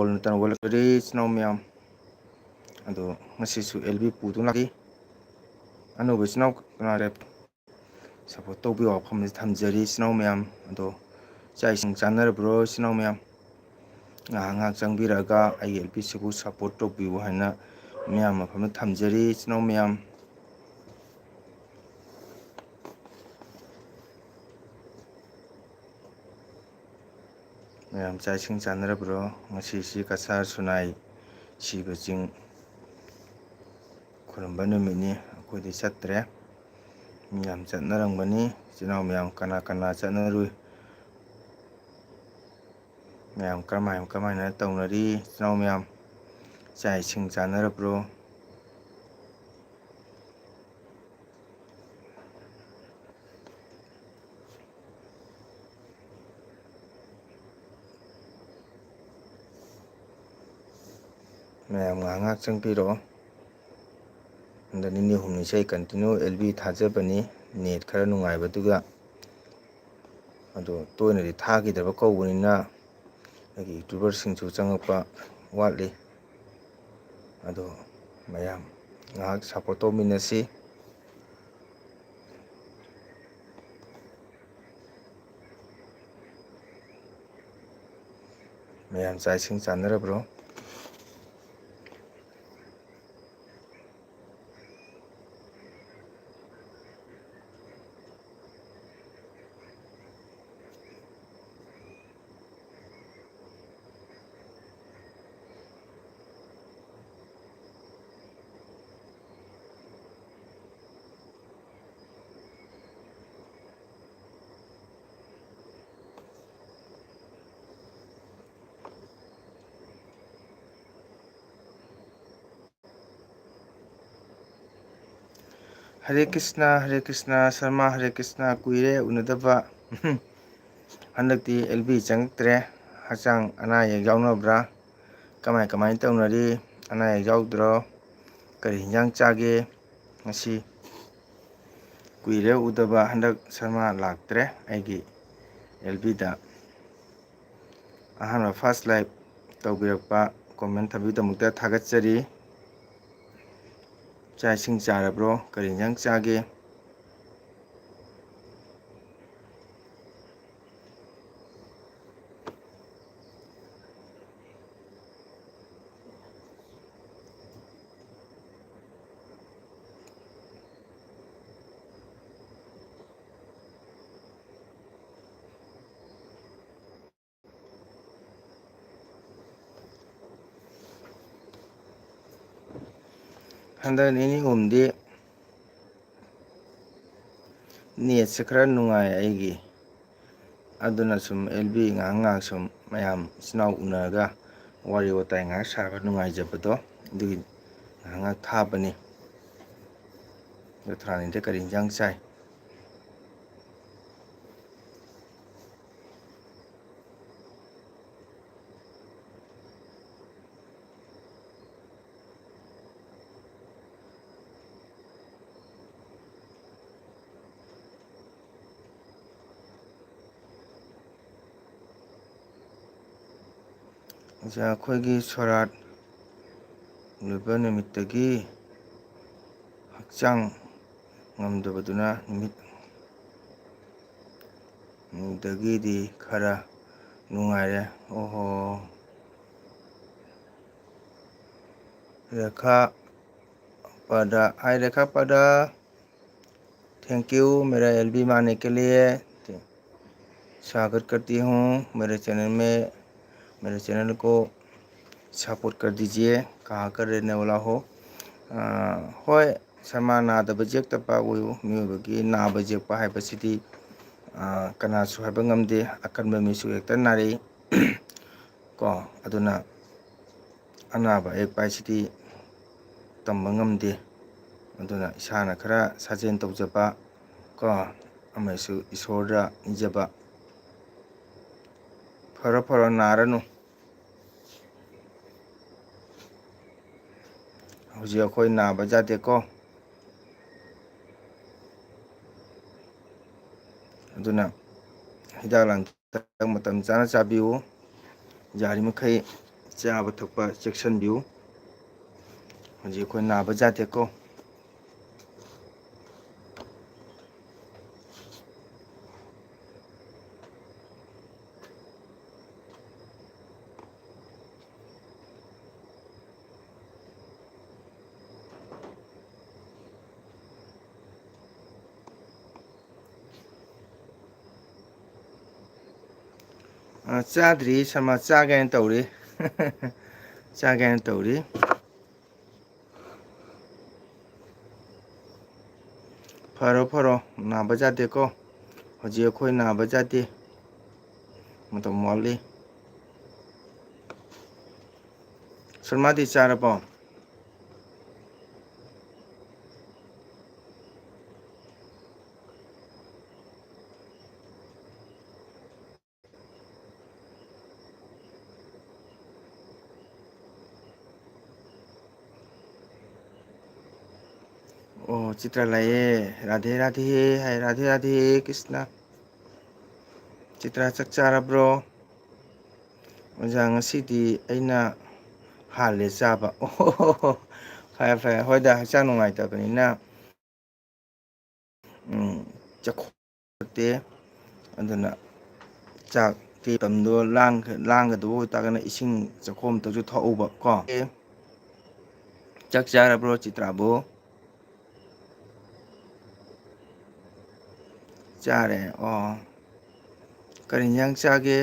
ꯃꯪꯒꯣꯜ ꯅꯨꯡꯇꯅ ꯑꯣꯜꯂꯛꯄꯗꯤ ꯏꯆꯤꯜ ꯏꯅꯥꯎ ꯃꯌꯥꯝ ꯑꯗꯣ ꯉꯁꯤꯁꯨ ꯑꯦꯜ ꯕꯤ ꯄꯨꯗꯨꯅ ꯂꯥꯛꯏ ꯑꯅꯧꯕ ꯏꯆꯤꯜ ꯏꯅꯥꯎ ꯀꯅꯥꯔꯦ ꯁꯞꯄꯣꯔꯠ ꯇꯧꯕꯤꯌꯣ ꯋꯥꯐꯝꯁꯤ ꯊꯝꯖꯔꯤ ꯏꯆꯤꯜ ꯏꯅꯥꯎ ꯃꯌꯥꯝ ꯑꯗꯣ ꯆꯥꯛ ꯏꯁꯤꯡ ꯆꯥꯅꯔꯕ꯭ꯔꯣ ꯏꯆꯤꯜ ꯏꯅꯥꯎ ꯃꯌꯥꯝ ꯉꯥꯏꯍꯥꯛ ꯉꯥꯏꯍꯥꯛ ꯆꯪꯕꯤꯔꯛꯑꯒ ꯑꯩꯒꯤ ꯑꯦꯜ ꯄꯤꯁꯤꯕꯨ ꯁꯞꯄꯣꯔꯠ ꯇꯧꯕꯤꯌꯨ ꯍꯥꯏꯅ ꯃꯤꯌꯥꯝ ꯃꯐꯝꯗ ꯊꯝꯖꯔꯤ ꯏꯆꯤꯜ ꯏꯅꯥꯎ ꯃꯌꯥꯝ ꯃꯌꯥꯝ ꯆꯥꯛ ꯏꯁꯤꯡ ꯆꯥꯅꯔꯕ꯭ꯔꯣ ꯉꯁꯤꯁꯤ ꯀꯁꯥꯔ ꯁꯨꯅꯥꯏ ꯁꯤꯕ ꯆꯤꯡ ꯈꯨꯔꯨꯝꯕ ꯅꯨꯃꯤꯠꯅꯤ ꯑꯩꯈꯣꯏꯗꯤ ꯆꯠꯇ꯭ꯔꯦ ꯃꯤ ꯌꯥꯝ ꯆꯠꯅꯔꯝꯒꯅꯤ ꯏꯆꯤꯜ ꯏꯅꯥꯎ ꯃꯌꯥꯝ ꯀꯅꯥ ꯀꯅꯥ ꯆꯠꯅꯔꯨꯏ ꯃꯌꯥꯝ ꯀꯃꯥꯏꯅ ꯇꯧꯅꯔꯤ ꯏꯆꯤꯜ ꯏꯅꯥꯎ ꯃꯌꯥꯝ ꯆꯥꯛ ꯏꯁꯤꯡ ꯆꯥꯅꯔꯕ꯭ꯔꯣ ꯃꯌꯥꯝ ꯉꯥꯏꯍꯥꯛ ꯉꯥꯏꯍꯥꯛ ꯆꯪꯕꯤꯔꯛꯑꯣ ꯍꯟꯗꯛ ꯅꯤꯅꯤ ꯍꯨꯝꯅꯤꯁꯦ ꯑꯩ ꯀꯟꯇꯤꯅ꯭ꯌꯨ ꯑꯦꯜ ꯕꯤ ꯊꯥꯖꯕꯅꯤ ꯅꯦꯠ ꯈꯔ ꯅꯨꯡꯉꯥꯏꯕꯗꯨꯒ ꯑꯗꯣ ꯇꯣꯏꯅꯗꯤ ꯊꯥꯈꯤꯗꯕ ꯀꯧꯕꯅꯤꯅ ꯑꯩꯒꯤ ꯌꯨꯇ꯭ꯌꯨꯕꯔꯁꯤꯡꯁꯨ ꯆꯪꯉꯛꯄ ꯋꯥꯠꯂꯤ ꯑꯗꯣ ꯃꯌꯥꯝ ꯉꯥꯏꯍꯥꯛ ꯁꯞꯄꯣꯔꯠ ꯇꯧꯃꯤꯟꯅꯁꯤ ꯃꯌꯥꯝ ꯆꯥꯛ ꯏꯁꯤꯡ ꯆꯥꯅꯔꯕ꯭ꯔꯣ ꯍꯔꯦ ꯀ꯭ꯔꯤꯁꯅ ꯁꯔꯃ ꯍꯔꯦ ꯀ꯭ꯔꯤꯁꯅ ꯀꯨꯏꯔꯦ ꯎꯅꯗꯕ ꯍꯟꯗꯛꯇꯤ ꯑꯦꯜ ꯕꯤ ꯆꯪꯉꯛꯇ꯭ꯔꯦ ꯍꯛꯆꯥꯡ ꯑꯅꯥ ꯑꯌꯦꯛ ꯌꯥꯎꯅꯕ꯭ꯔꯥ ꯀꯃꯥꯏꯅ ꯇꯧꯅꯔꯤ ꯑꯅꯥ ꯑꯌꯦꯛ ꯌꯥꯎꯗ꯭ꯔꯣ ꯀꯔꯤ ꯍꯤꯟꯖꯥꯡ ꯆꯥꯒꯦ ꯉꯁꯤ ꯀꯨꯏꯔꯦ ꯎꯗꯕ ꯍꯟꯗꯛ ꯁꯔꯃ ꯂꯥꯛꯇ꯭ꯔꯦ ꯑꯩꯒꯤ ꯑꯦꯜ ꯕꯤꯗ ꯑꯍꯥꯟꯕ ꯐꯥꯔꯁ ꯂꯥꯏꯞ ꯇꯧꯕꯤꯔꯛꯄ ꯀꯣꯃꯦꯟ ꯊꯝꯕꯒꯤꯗꯃꯛꯇ ꯊꯥꯒꯠꯆꯔꯤ ꯆꯥꯛ ꯏꯁꯤꯡ ꯆꯥꯔꯕ꯭ꯔꯣ ꯀꯔꯤ ꯍꯤꯟꯖꯥꯡ ꯆꯥꯒꯦ ꯍꯟꯗꯛ ꯅꯤꯅꯤ ꯍꯨꯝꯗꯤ ꯅꯦꯠꯁꯦ ꯈꯔ ꯅꯨꯡꯉꯥꯏ ꯑꯩꯒꯤ ꯑꯗꯨꯅ ꯁꯨꯝ ꯑꯦꯜ ꯕꯤ ꯉꯥꯏꯍꯥꯛ ꯉꯥꯏꯍꯥꯛ ꯁꯨꯝ ꯃꯌꯥꯝ ꯏꯆꯤꯜ ꯏꯅꯥꯎ ꯎꯅꯔꯒ ꯋꯥꯔꯤ ꯋꯥꯇꯥꯏ ꯉꯥꯏꯍꯥꯛ ꯁꯥꯕ ꯅꯨꯡꯉꯥꯏꯖꯕꯗꯣ ꯑꯗꯨꯒꯤ ꯉꯥꯏꯍꯥꯛ ꯉꯥꯏꯍꯥꯛ ꯊꯥꯕꯅꯤ ꯑꯗꯣ ꯊꯥꯔꯤꯉꯩꯗ ꯀꯔꯤ ꯍꯤꯟꯖꯥꯡ ꯆꯥꯏ ꯑꯩꯈꯣꯏꯒꯤ ꯁꯣꯔꯥꯠ ꯂꯣꯏꯕ ꯅꯨꯃꯤꯠꯇꯒꯤ ꯍꯛꯆꯥꯡ ꯉꯝꯗꯕꯗꯨꯅ ꯅꯨꯃꯤꯠꯇꯒꯤꯗꯤ ꯈꯔ ꯅꯨꯡꯉꯥꯏꯔꯦ ꯑꯣꯍꯣ रेखा पदा हाय रेखा पदा थैंक यू मेरा एल बी मानने के लिए स्वागत करती हूँ मेरे चैनल को सपोर्ट कर दीजिए कहाँ कर रहने वाला हो ꯍꯣꯏ ꯁꯔꯃ ꯅꯥꯗꯕ ꯌꯦꯛꯇꯕ ꯑꯣꯏꯌꯨ ꯃꯤꯑꯣꯏꯕꯒꯤ ꯅꯥꯕ ꯌꯦꯛꯄ ꯍꯥꯏꯕꯁꯤꯗꯤ ꯀꯅꯥꯁꯨ ꯍꯥꯏꯕ ꯉꯝꯗꯦ ꯑꯀꯟꯕ ꯃꯤꯁꯨ ꯍꯦꯛꯇ ꯅꯥꯔꯛꯏ ꯀꯣ ꯑꯗꯨꯅ ꯑꯅꯥꯕ ꯑꯌꯦꯛꯄ ꯍꯥꯏꯁꯤꯗꯤ ꯇꯝꯕ ꯉꯝꯗꯦ ꯑꯗꯨꯅ ꯏꯁꯥꯅ ꯈꯔ ꯁꯥꯖꯦꯜ ꯇꯧꯖꯕ ꯀꯣ ꯑꯃꯁꯨ ꯏꯁꯣꯔꯗ ꯅꯤꯖꯕ ꯐꯔꯣ ꯅꯥꯔꯅꯨ ꯍꯧꯖꯤꯛ ꯑꯩꯈꯣꯏ ꯅꯥꯕ ꯌꯥꯗꯦꯀꯣ ꯑꯗꯨꯅ ꯍꯤꯗꯥꯛ ꯂꯥꯡꯊꯛ ꯃꯇꯝ ꯆꯥꯅ ꯆꯥꯕꯤꯌꯨ ꯌꯥꯔꯤꯃꯈꯩ ꯆꯥꯕ ꯊꯛꯄ ꯆꯦꯛꯁꯤꯟꯕꯤꯌꯨ ꯍꯧꯖꯤꯛ ꯑꯩꯈꯣꯏ ꯅꯥꯕ ꯖꯥꯠꯇꯦꯀꯣ ꯆꯥꯗ꯭ꯔꯤ ꯁꯔꯃ ꯆꯥꯒꯦꯅ ꯇꯧꯔꯤ ꯆꯥꯒꯦꯅ ꯇꯧꯔꯤ ꯐꯔꯣ ꯐꯔꯣ ꯅꯥꯕ ꯖꯥꯠꯇꯦꯀꯣ ꯍꯧꯖꯤꯛ ꯑꯩꯈꯣꯏ ꯅꯥꯕ ꯖꯥꯠꯇꯦ ꯃꯇꯝ ꯋꯥꯠꯂꯤ ꯁꯔꯃꯥꯗꯤ ꯆꯥꯔꯕꯣ ꯑꯣ ꯆꯤꯇ꯭ꯔ ꯂꯥꯛꯑꯦ ꯔꯥꯙꯦ ꯔꯥꯙꯦ ꯍꯥꯏ ꯔꯥꯙꯦ ꯔꯥꯙꯦ ꯀ꯭ꯔꯤꯁꯅ ꯆꯤꯇ꯭ꯔꯥ ꯆꯥꯛ ꯆꯥꯔꯕ꯭ꯔꯣ ꯑꯣꯖꯥ ꯉꯁꯤꯗꯤ ꯑꯩꯅ ꯍꯥꯜꯂꯦ ꯆꯥꯕ ꯑꯣꯍꯣ ꯍꯣ ꯍꯣ ꯐꯔꯦ ꯐꯔꯦ ꯍꯣꯏꯗ ꯍꯛꯆꯥꯡ ꯅꯨꯡꯉꯥꯏꯇꯕꯅꯤꯅ ꯆꯈꯣꯠꯇꯦ ꯑꯗꯨꯅ ꯆꯥꯛꯇꯤ ꯃꯇꯝꯗꯣ ꯂꯥꯡꯒꯗꯕ ꯑꯣꯏꯇꯥꯔꯒꯅ ꯏꯁꯤꯡ ꯆꯈꯣꯝ ꯑꯝꯇꯁꯨ ꯊꯛꯎꯕ ꯀꯣ ꯆꯥꯛ ꯆꯥꯔꯕ꯭ꯔꯣ ꯆꯤꯇ꯭ꯔꯥꯕꯨ ꯆꯥꯔꯦ ꯑꯣ ꯀꯔꯤ ꯏꯟꯖꯥꯡ ꯆꯥꯒꯦ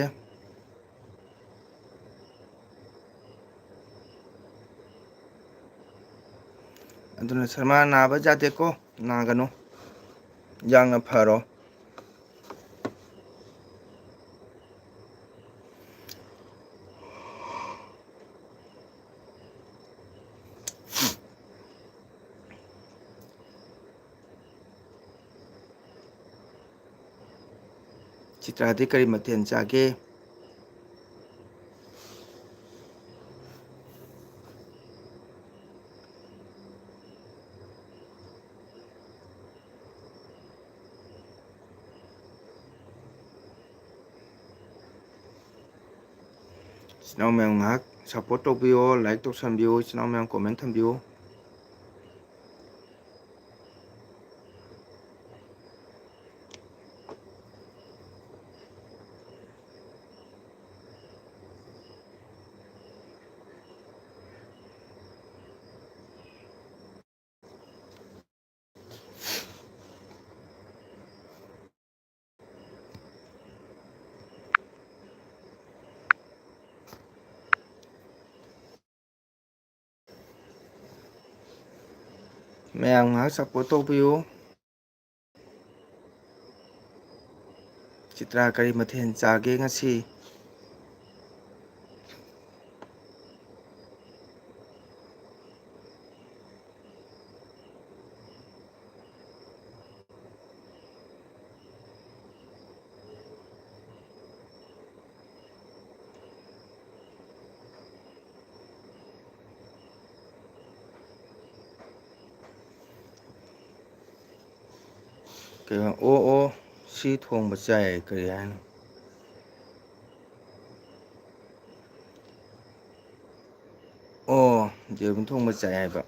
ꯑꯗꯨꯅ ꯁꯔꯃꯥ ꯅꯥꯕ ꯖꯥꯠꯇꯦꯀꯣ ꯅꯥꯒꯅꯨ ꯌꯥꯡꯅ ꯐꯔꯣ ꯆꯤꯇ꯭ꯔꯥꯗꯤ ꯀꯔꯤ ꯃꯊꯦꯜ ꯆꯥꯒꯦ ꯏꯆꯤꯟ ꯏꯅꯥꯎ ꯃꯌꯥꯝ ꯉꯥꯏꯍꯥꯛ ꯁꯞꯄꯣꯔꯠ ꯇꯧꯕꯤꯌꯣ ꯂꯥꯏꯛ ꯇꯧꯁꯟꯕꯤꯌꯣ ꯏꯆꯤꯟ ꯏꯅꯥꯎ ꯃꯌꯥꯝ ꯀꯣꯃꯦꯟ ꯊꯝꯕꯤꯌꯨ ꯃꯌꯥꯝ ꯉꯥꯏꯍꯥꯛ ꯁꯞꯄꯣꯔꯠ ꯇꯧꯕꯤꯌꯨ ꯆꯤꯇ꯭ꯔꯥ ꯀꯔꯤ ꯃꯊꯦꯜ ꯆꯥꯒꯦ ꯉꯁꯤ ꯀꯩꯅꯣ ꯑꯣ ꯑꯣ ꯁꯤ ꯊꯣꯡꯕ ꯆꯥꯏ ꯀꯔꯤ ꯍꯥꯏꯅꯣ ꯑꯣ ꯌꯦꯔꯨꯝ ꯊꯣꯡꯕ ꯆꯥꯏ ꯍꯥꯏꯕ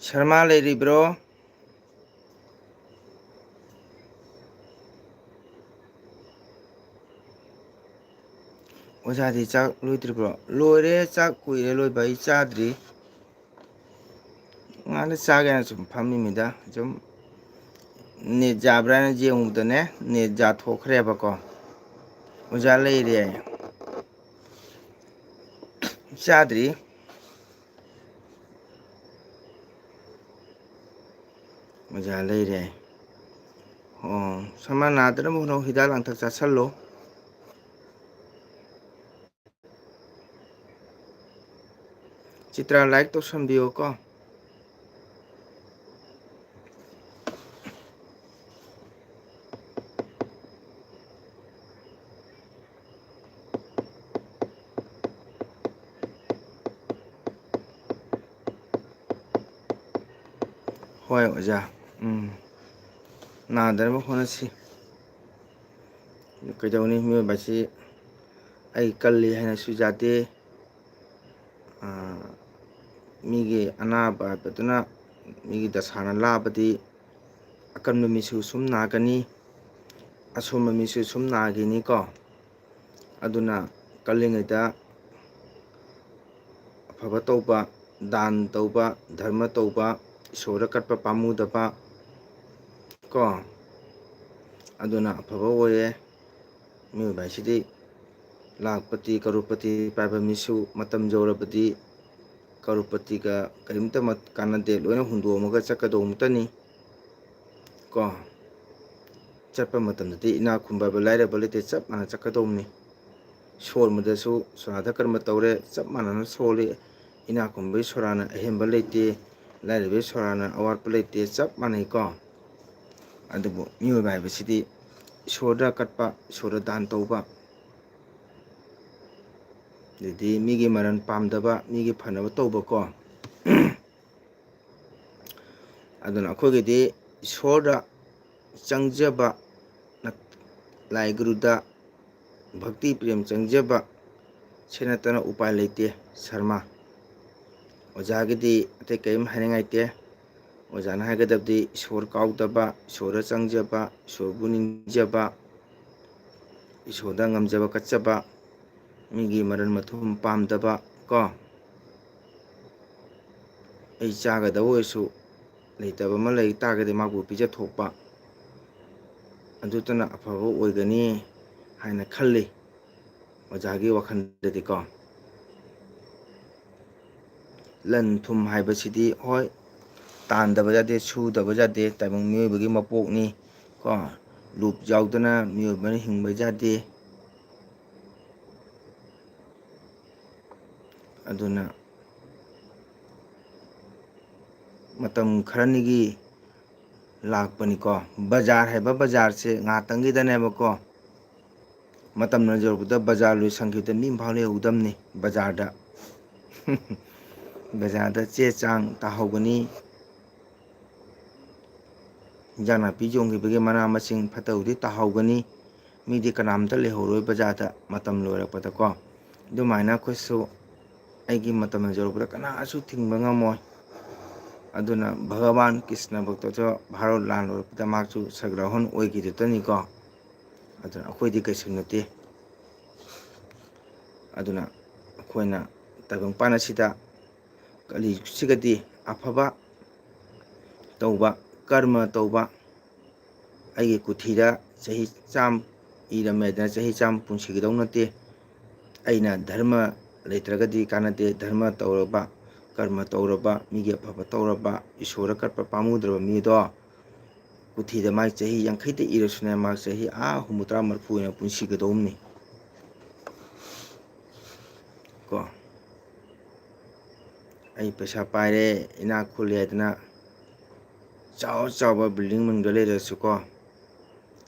ꯁꯔꯃꯥ ꯂꯩꯔꯤꯕ꯭ꯔꯣ ꯑꯣꯖꯥꯗꯤ ꯆꯥꯛ ꯂꯣꯏꯗ꯭ꯔꯤꯕ꯭ꯔꯣ ꯂꯣꯏꯔꯦ ꯆꯥꯛ ꯀꯨꯏꯔꯦ ꯂꯣꯏꯕ ꯑꯩ ꯆꯥꯗ꯭ꯔꯤ ꯉꯥꯛꯇ ꯆꯥꯒꯦꯅ ꯁꯨꯝ ꯐꯝꯃꯤꯃꯤꯗ ꯁꯨꯝ ꯅꯦꯠ ꯌꯥꯕ꯭ꯔꯥꯅ ꯌꯦꯡꯉꯨꯕꯗꯅꯦ ꯅꯦꯠ ꯌꯥꯊꯣꯛꯈ꯭ꯔꯦꯕꯀꯣ ꯑꯣꯖꯥ ꯂꯩꯔꯦ ꯆꯥꯗ꯭ꯔꯤ ꯑꯣꯖꯥ ꯂꯩꯔꯦ ꯑꯣ ꯁꯔꯃ ꯅꯥꯗꯅꯕ ꯍꯣꯠꯅꯧ ꯍꯤꯗꯥꯛ ꯂꯥꯡꯊꯛ ꯆꯥꯁꯤꯜꯂꯨ ꯆꯤꯇ꯭ꯔꯥ ꯂꯥꯏꯛ ꯇꯧꯁꯟꯕꯤꯌꯨꯀꯣ ꯍꯣꯏ ꯑꯣꯖꯥ, ꯅꯥꯗꯅꯕ ꯍꯣꯠꯅꯁꯤ꯫ ꯀꯩꯗꯧꯅꯤ, ꯃꯤꯑꯣꯏꯕ ꯑꯁꯤ ꯑꯩ ꯀꯜꯂꯤ ꯍꯥꯏꯅꯁꯨ ꯌꯥꯗꯦ, ꯃꯤꯒꯤ ꯑꯅꯥꯕ ꯍꯥꯏꯕꯗꯨꯅ ꯃꯤꯒꯤ ꯗꯁꯥꯅ ꯂꯥꯕꯗꯤ ꯑꯀꯟꯕ ꯃꯤꯁꯨ ꯁꯨꯝ ꯅꯥꯒꯅꯤ, ꯑꯁꯣꯟꯕ ꯃꯤꯁꯨ ꯁꯨꯝ ꯅꯥꯈꯤꯅꯤꯀꯣ꯫ ꯑꯗꯨꯅ ꯀꯜꯂꯤꯉꯩꯗ ꯑꯐꯕ ꯇꯧꯕ, ꯗꯥꯟ ꯇꯧꯕ, ꯙꯔꯃ ꯇꯧꯕ, ꯏꯁꯣꯔꯗ ꯀꯠꯄ ꯄꯥꯝꯃꯨꯗꯕ ꯀꯣ, ꯑꯗꯨꯅ ꯑꯐꯕ ꯑꯣꯏꯌꯦ꯫ ꯃꯤꯑꯣꯏꯕ ꯍꯥꯏꯁꯤꯗꯤ ꯂꯥꯛꯄꯇꯤ ꯀꯔꯣꯔꯄꯇꯤ ꯄꯥꯏꯕ ꯃꯤꯁꯨ ꯃꯇꯝ ꯌꯧꯔꯕꯗꯤ ꯀꯔꯣꯔꯄꯇꯤꯒ ꯀꯔꯤꯝꯇ ꯀꯥꯟꯅꯗꯦ, ꯂꯣꯏꯅ ꯍꯨꯟꯗꯣꯛꯑꯝꯃꯒ ꯆꯠꯀꯗꯧꯕꯇꯅꯤ ꯀꯣ꯫ ꯆꯠꯄ ꯃꯇꯝꯗꯗꯤ ꯏꯅꯥꯛ ꯈꯨꯟꯕ ꯂꯥꯏꯔꯕ ꯂꯩꯇꯦ, ꯆꯞ ꯃꯥꯟꯅ ꯆꯠꯀꯗꯧꯕꯅꯤ꯫ ꯁꯣꯟꯕꯗꯁꯨ ꯁꯣꯔꯥꯗ ꯀꯔꯃ ꯇꯧꯔꯦ, ꯆꯞ ꯃꯥꯟꯅꯅ ꯁꯣꯜꯂꯤ꯫ ꯏꯅꯥꯛ ꯈꯨꯟꯕꯒꯤ ꯁꯣꯔꯥꯅ ꯑꯍꯦꯟꯕ ꯂꯩꯇꯦ, ꯂꯥꯏꯔꯕꯒꯤ ꯁꯣꯔꯥꯅ ꯑꯋꯥꯠꯄ ꯂꯩꯇꯦ, ꯆꯞ ꯃꯥꯟꯅꯩꯀꯣ꯫ ꯑꯗꯨꯕꯨ ꯃꯤꯑꯣꯏꯕ ꯍꯥꯏꯕꯁꯤꯗꯤ ꯏꯁꯣꯔꯗ ꯀꯠꯄ, ꯏꯁꯣꯔꯗ ꯗꯥꯟ ꯇꯧꯕ, ꯑꯗꯩꯗꯤ ꯃꯤꯒꯤ ꯃꯔꯟ ꯄꯥꯝꯗꯕ, ꯃꯤꯒꯤ ꯐꯅꯕ ꯇꯧꯕꯀꯣ꯫ ꯑꯗꯨꯅ ꯑꯩꯈꯣꯏꯒꯤꯗꯤ ꯏꯁꯣꯔꯗ ꯆꯪꯖꯕ, ꯂꯥꯏ ꯒꯨꯔꯨꯗ ꯚꯛꯇꯤ ꯄ꯭ꯔꯦꯝ ꯆꯪꯖꯕ ꯁꯤ ꯅꯠꯇꯅ ꯎꯄꯥꯏ ꯂꯩꯇꯦ ꯁꯔꯃ꯫ ꯑꯣꯖꯥꯒꯤꯗꯤ ꯑꯇꯩ ꯀꯔꯤꯝ ꯍꯥꯏꯅꯤꯡꯉꯥꯏ ꯂꯩꯇꯦ꯫ ꯑꯣꯖꯥꯅ ꯍꯥꯏꯒꯗꯕꯗꯤ ꯏꯁꯣꯔ ꯀꯥꯎꯗꯕ, ꯏꯁꯣꯔꯗ ꯆꯪꯖꯕ, ꯏꯁꯣꯔꯕꯨ ꯅꯤꯡꯖꯕ, ꯏꯁꯣꯔꯗ ꯉꯝꯖꯕ ꯀꯠꯆꯕ, ꯃꯤꯒꯤ ꯃꯔꯟ ꯃꯊꯨꯝ ꯄꯥꯝꯗꯕ ꯀꯣ꯫ ꯑꯩ ꯆꯥꯒꯗꯕ ꯑꯣꯏꯔꯁꯨ ꯂꯩꯇꯕ ꯑꯃ ꯂꯩ ꯇꯥꯔꯒꯗꯤ ꯃꯥꯕꯨ ꯄꯤꯖꯊꯣꯛꯄ, ꯑꯗꯨꯇꯅ ꯑꯐꯕ ꯑꯣꯏꯒꯅꯤ ꯍꯥꯏꯅ ꯈꯜꯂꯤ ꯑꯣꯖꯥꯒꯤ ꯋꯥꯈꯜꯗꯗꯤꯀꯣ꯫ ꯂꯟ ꯊꯨꯝ ꯍꯥꯏꯕꯁꯤꯗꯤ ꯍꯣꯏ ꯇꯥꯟꯗꯕ ꯌꯥꯗꯦ, ꯁꯨꯗꯕ ꯌꯥꯗꯦ, ꯇꯥꯏꯕꯪ ꯃꯤꯑꯣꯏꯕꯒꯤ ꯃꯄꯣꯛꯅꯤ ꯀꯣ꯫ ꯂꯨꯞ ꯌꯥꯎꯗꯅ ꯃꯤꯑꯣꯏꯕꯅ ꯍꯤꯡꯕ ꯌꯥꯗꯦ꯫ ꯑꯗꯨꯅ ꯃꯇꯝ ꯈꯔꯅꯤꯒꯤ ꯂꯥꯛꯄꯅꯤꯀꯣ꯫ ꯕꯖꯥꯔ ꯍꯥꯏꯕ ꯕꯖꯥꯔꯁꯦ ꯉꯥꯏꯍꯥꯛꯇꯪꯒꯤꯗꯅꯦꯕꯀꯣ꯫ ꯃꯇꯝꯅ ꯌꯧꯔꯛꯄꯗ ꯕꯖꯥꯔ ꯂꯣꯏꯁꯟꯈꯤꯕꯗ ꯃꯤ ꯑꯃꯐꯥꯎ ꯂꯩꯍꯧꯗꯕꯅꯤ ꯕꯖꯥꯔꯗ꯫ ꯕꯖꯥꯔꯗ ꯆꯦ ꯆꯥꯡ ꯇꯥꯍꯧꯒꯅꯤ, ꯏꯟꯖꯥꯡ ꯅꯥꯄꯤ ꯌꯣꯟꯈꯤꯕꯒꯤ ꯃꯅꯥ ꯃꯁꯤꯡ ꯐꯠꯇ ꯍꯥꯎꯊꯤ ꯇꯥꯍꯧꯒꯅꯤ꯫ ꯃꯤꯗꯤ ꯀꯅꯥꯝꯇ ꯂꯩꯍꯧꯔꯣꯏ ꯕꯖꯥꯔꯗ ꯃꯇꯝ ꯂꯣꯏꯔꯛꯄꯗꯀꯣ꯫ ꯑꯗꯨꯃꯥꯏꯅ ꯑꯩꯈꯣꯏꯁꯨ ꯑꯩꯒꯤ ꯃꯇꯝ ꯌꯧꯔꯛꯄꯗ ꯀꯅꯥꯁꯨ ꯊꯤꯡꯕ ꯉꯝꯃꯣꯏ꯫ ꯑꯗꯨꯅ ꯚꯒꯕꯥꯟ ꯀ꯭ꯔꯤꯁꯅ ꯚꯛꯇꯁꯨ ꯚꯥꯔꯠ ꯂꯥꯟ ꯂꯣꯏꯔꯛꯄꯗ ꯃꯍꯥꯛꯁꯨ ꯁꯒ꯭ꯔꯥꯍꯣꯟ ꯑꯣꯏꯈꯤꯗꯨꯇꯅꯤꯀꯣ꯫ ꯑꯗꯨꯅ ꯑꯩꯈꯣꯏꯗꯤ ꯀꯩꯁꯨ ꯅꯠꯇꯦ꯫ ꯑꯗꯨꯅ ꯑꯩꯈꯣꯏꯅ ꯇꯥꯏꯕꯪꯄꯥꯟ ꯑꯁꯤꯗ ꯀꯂꯤꯖꯨꯒꯁꯤꯒꯗꯤ ꯑꯐꯕ ꯇꯧꯕ, ꯀꯔꯃ ꯇꯧꯕ, ꯑꯩꯒꯤ ꯀꯨꯊꯤꯗ ꯆꯍꯤ 100 ꯏꯔꯝꯃꯦꯗꯅ ꯆꯍꯤ 100 ꯄꯨꯟꯁꯤꯒꯗꯧ ꯅꯠꯇꯦ꯫ ꯑꯩꯅ ꯙꯔꯃ ꯂꯩꯇ꯭ꯔꯒꯗꯤ ꯀꯥꯟꯅꯗꯦ꯫ ꯙꯔꯃ ꯇꯧꯔꯕ, ꯀꯔꯃ ꯇꯧꯔꯕ, ꯃꯤꯒꯤ ꯑꯐꯕ ꯇꯧꯔꯕ, ꯏꯁꯣꯔꯗ ꯀꯠꯄ ꯄꯥꯝꯃꯨꯗ꯭ꯔꯕ ꯃꯤꯗꯣ ꯀꯨꯊꯤꯗ ꯃꯥꯒꯤ ꯆꯍꯤ 80ꯗ ꯏꯔꯁꯨꯅꯦ, ꯃꯥꯒꯤ ꯆꯍꯤ 50, 30, 40 ꯑꯣꯏꯅ ꯄꯨꯟꯁꯤꯒꯗꯧꯕꯅꯤ ꯀꯣ꯫ ꯑꯩ ꯄꯩꯁꯥ ꯄꯥꯏꯔꯦ, ꯏꯅꯥꯛ ꯈꯨꯜꯂꯦ ꯍꯥꯏꯗꯅ ꯆꯥꯎ ꯆꯥꯎꯕ ꯕꯤꯜꯗꯤꯡ ꯃꯅꯨꯡꯗ ꯂꯩꯔꯁꯨꯀꯣ,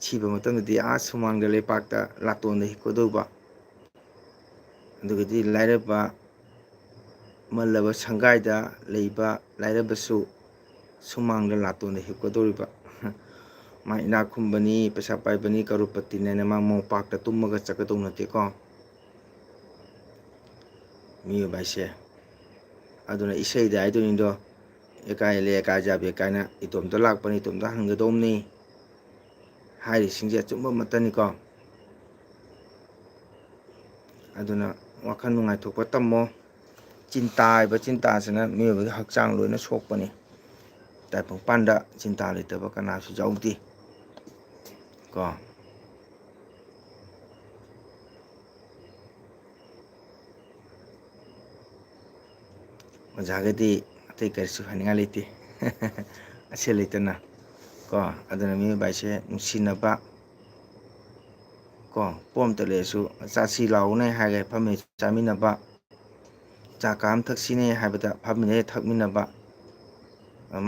ꯁꯤꯕ ꯃꯇꯝꯗꯗꯤ ꯁꯨꯃꯥꯡꯗ ꯂꯩꯄꯥꯛꯇ ꯂꯥꯇꯣꯟꯗ ꯍꯤꯞꯀꯗꯧꯕ꯫ ꯑꯗꯨꯒꯗꯤ ꯂꯥꯏꯔꯕ ꯃꯜꯂꯕ ꯁꯪꯒꯥꯏꯗ ꯂꯩꯕ ꯂꯥꯏꯔꯕꯁꯨ ꯁꯨꯃꯥꯡꯗ ꯂꯥꯇꯣꯟꯗ ꯍꯤꯞꯀꯗꯧꯔꯤꯕ꯫ ꯃꯥ ꯏꯅꯥꯛ ꯈꯨꯟꯕꯅꯤ, ꯄꯩꯁꯥ ꯄꯥꯏꯕꯅꯤ, ꯀꯔꯣꯔꯄꯇꯤꯅꯦꯅ ꯃꯥ ꯃꯣꯝꯄꯥꯛꯇ ꯇꯨꯝꯃꯒ ꯆꯠꯀꯗꯧ ꯅꯠꯇꯦꯀꯣ ꯃꯤꯑꯣꯏꯕ ꯍꯥꯏꯁꯦ꯫ ꯑꯗꯨꯅ ꯏꯁꯩꯗ ꯍꯥꯏꯗꯣꯏꯅꯤꯗꯣ, ꯑꯦꯀꯥꯏ ꯂꯩ ꯑꯦꯀꯥꯏ ꯖꯥꯕꯦ ꯀꯥꯏꯅ, ꯏꯇꯣꯝꯇ ꯂꯥꯛꯄꯅꯤ ꯏꯇꯣꯝꯇ ꯍꯟꯒꯗꯧꯕꯅꯤ ꯍꯥꯏꯔꯤꯁꯤꯡꯁꯦ ꯑꯆꯨꯝꯕ ꯑꯃꯠꯇꯅꯤꯀꯣ꯫ ꯑꯗꯨꯅ ꯋꯥꯈꯜ ꯅꯨꯡꯉꯥꯏꯊꯣꯛꯄ ꯇꯝꯃꯣ꯫ ꯆꯤꯟꯇꯥ ꯍꯥꯏꯕ ꯆꯤꯟꯇꯥꯁꯤꯅ ꯃꯤꯑꯣꯏꯕꯒꯤ ꯍꯛꯆꯥꯡ ꯂꯣꯏꯅ ꯁꯣꯛꯄꯅꯤ꯫ ꯇꯥꯏꯕꯪꯄꯥꯟꯗ ꯆꯤꯟꯇꯥ ꯂꯩꯇꯕ ꯀꯅꯥꯁꯨ ꯌꯥꯎꯗꯦ ꯀꯣ꯫ ꯑꯣꯖꯥꯒꯗꯤ ꯑꯇꯩ ꯀꯔꯤꯁꯨ ꯍꯥꯏꯅꯤꯡꯉꯥꯏ ꯂꯩꯇꯦ ꯑꯁꯦ ꯂꯩꯇꯅ ꯀꯣ꯫ ꯑꯗꯨꯅ ꯃꯤꯑꯣꯏꯕ ꯍꯥꯏꯁꯦ ꯅꯨꯡꯁꯤꯅꯕ ꯀꯣ꯫ ꯄꯣꯠ ꯑꯃꯇ ꯂꯩꯔꯁꯨ ꯆꯥꯁꯤ ꯂꯥꯛꯎꯅꯦ ꯍꯥꯏꯔꯒ ꯐꯝꯃꯤꯟꯅ ꯆꯥꯃꯤꯟꯅꯕ, ꯆꯥ ꯀꯞ ꯑꯃ ꯊꯛꯁꯤꯅꯦ ꯍꯥꯏꯕꯗ ꯐꯝꯃꯤꯟꯅ ꯊꯛꯃꯤꯟꯅꯕ꯫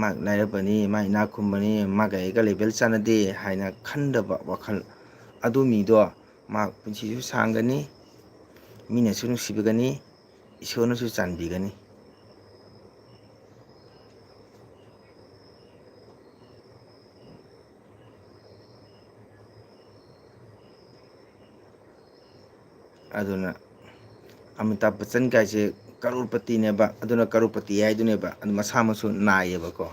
ꯃꯥ ꯂꯥꯏꯔꯕꯅꯤ, ꯃꯥ ꯏꯅꯥꯛ ꯈꯨꯟꯕꯅꯤ, ꯃꯥꯒ ꯑꯩꯒ ꯂꯦꯚꯦꯜ ꯆꯥꯟꯅꯗꯦ ꯍꯥꯏꯅ ꯈꯟꯗꯕ ꯋꯥꯈꯜ, ꯑꯗꯨ ꯃꯤꯗꯣ ꯃꯥ ꯄꯨꯟꯁꯤꯁꯨ ꯁꯥꯡꯒꯅꯤ, ꯃꯤꯅꯁꯨ ꯅꯨꯡꯁꯤꯕꯤꯒꯅꯤ, ꯏꯁꯣꯔꯅꯁꯨ ꯆꯥꯟꯕꯤꯒꯅꯤ꯫ ꯑꯗꯨꯅ ꯑꯃꯤꯇꯥꯕ ꯕꯆꯟ ꯀꯥꯏꯁꯦ ꯀꯔꯣꯔꯄꯇꯤꯅꯦꯕ, ꯑꯗꯨꯅ ꯀꯔꯣꯔꯄꯇꯤ ꯍꯥꯏꯗꯨꯅꯦꯕ, ꯑꯗꯨ ꯃꯁꯥꯃꯛꯁꯨ ꯅꯥꯏꯌꯦꯕꯀꯣ.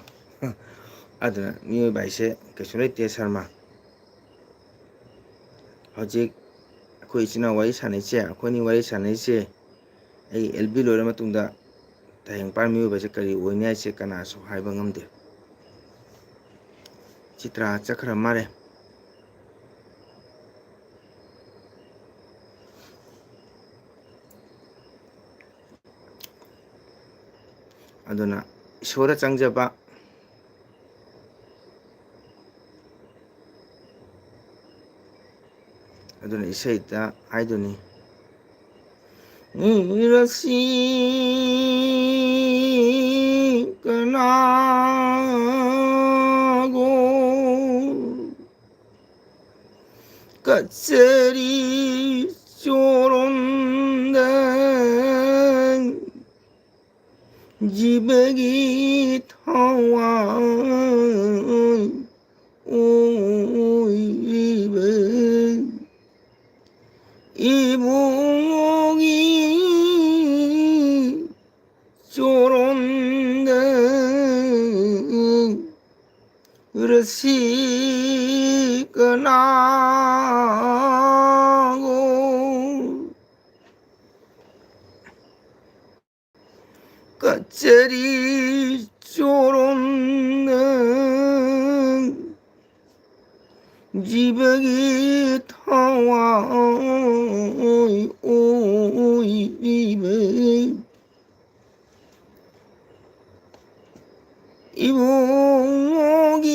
ꯑꯗꯨꯅ ꯃꯤꯑꯣꯏꯕ ꯍꯥꯏꯁꯦ ꯀꯩꯁꯨ ꯂꯩꯇꯦ ꯁꯔꯃ. ꯍꯧꯖꯤꯛ ꯑꯩꯈꯣꯏ ꯏꯆꯤꯟ ꯏꯅꯥꯎ ꯋꯥꯔꯤ ꯁꯥꯟꯅꯩꯁꯦ, ꯑꯩꯈꯣꯏꯅꯤ ꯋꯥꯔꯤ ꯁꯥꯟꯅꯩꯁꯦ, ꯑꯩ LB ꯂꯣꯏꯔ ꯃꯇꯨꯡꯗ ꯇꯥꯍꯦꯡꯄꯥꯟ ꯃꯤꯑꯣꯏꯕꯁꯦ ꯀꯔꯤ ꯑꯣꯏꯅꯤ ꯍꯥꯏꯁꯦ ꯀꯅꯥꯁꯨ ꯍꯥꯏꯕ ꯉꯝꯗꯦ. ꯆꯤꯇ꯭ꯔꯥ ꯆꯠꯈ꯭ꯔ ꯃꯥꯜꯂꯦ. ꯑꯗꯨꯅ ꯏꯁꯣꯔꯗ ꯆꯪꯖꯕ, ꯑꯗꯨꯅ ꯏꯁꯩꯗ ꯍꯥꯏꯗꯨꯅꯤ, ꯉꯁꯤ 그나고 까짜리 쪼론된 지배기 타와 오이베 이봉이 쪼론된 그러시거나고 까짜리 쪼론된 지배기 타와 오이베 이봉이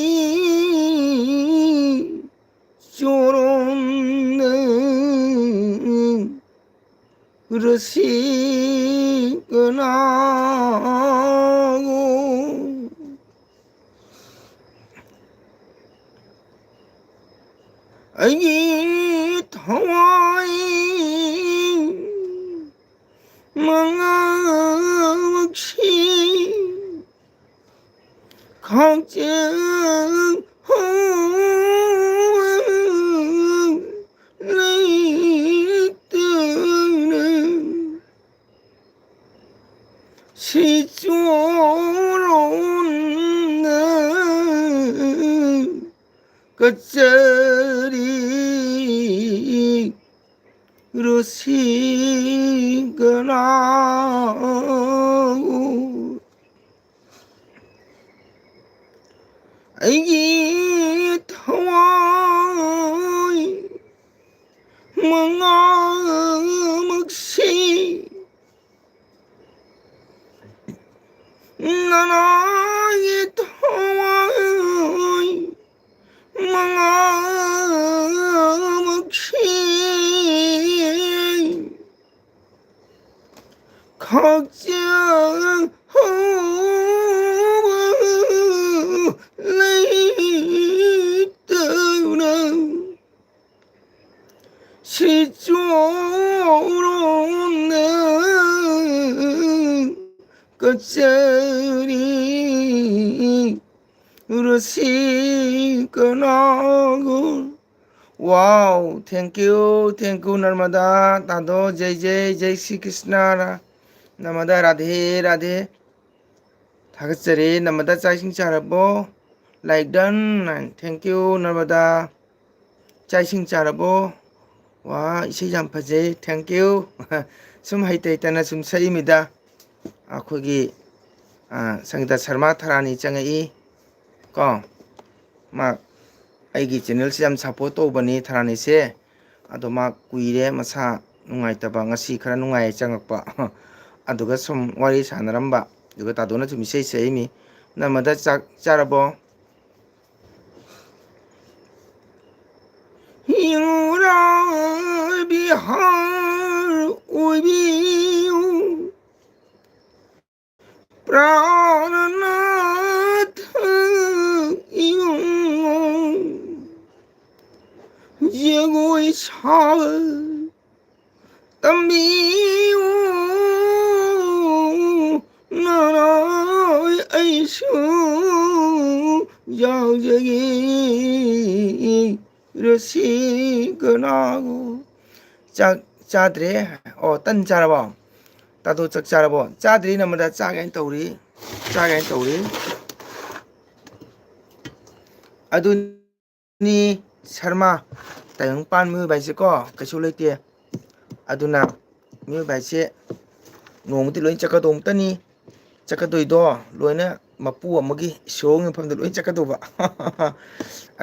쪼론된 그러시거나고 아기 타와이 망아먹시 걱정 내 뜨는 시조로는 끝자리 그러시거나고 아기 타와이 망아먹시 나나이 타와이 망아먹시 걱정 떠는 시조로는 끝자리 그러시거나고. वाओ, थैंक यू नर्मदा दादो. जय जय जय श्री कृष्ण. नर्मदा राधे राधे. थागतजरे नर्मदा. चाइसिंग चारबो? Like done. Thank you Narmada. चाइसिंग चारबो? 와, 이세 ям 파제. 땡큐. 숨 하이때 있다나 숨 서입니다. 거기 상기다 서마 타라니 짱이 거 막 아이기 채널 ꯌꯥꯝ 사포트 ꯇꯧꯕꯅꯤ 타라니세. ꯑꯗꯣ ꯃꯥ ꯀꯨꯏꯔꯦ ꯃꯁꯥ ꯅꯨꯡꯉꯥꯏꯇꯕ. ꯉꯁꯤ ꯈꯔ ꯅꯨꯡꯉꯥꯏ ꯆꯪꯉꯛꯄ. ꯑꯗꯨꯒ ꯁꯨꯝ ꯋꯥꯔꯤ ꯁꯥꯟꯅꯔꯝꯕ. ꯑꯗꯨꯒ ꯇꯥꯗꯣꯅ ꯁꯨꯝ ꯏꯁꯩ ꯁꯛꯏꯃꯤ. ꯅꯃꯗ ꯆꯥꯛ ꯆꯥꯔꯕꯣ? हिंगरा बिहार उबियो प्राणनाथ इयो जगोई साव तंबियो नाराय ऐसो जाओ जगी रसि거나고. 짝 चाद्रे ओ तन चारबो तादो चक चारबो चाद्री नमदा चागेन तौरी अदुनी शर्मा तायंग पान मु बाइसे को कछु लेते अदुना मु बाइसे नोंगति लोइन चकदोंतनी चकदोइदो लोइना मपु अमगी सोंग फमद लोइन चकदोबा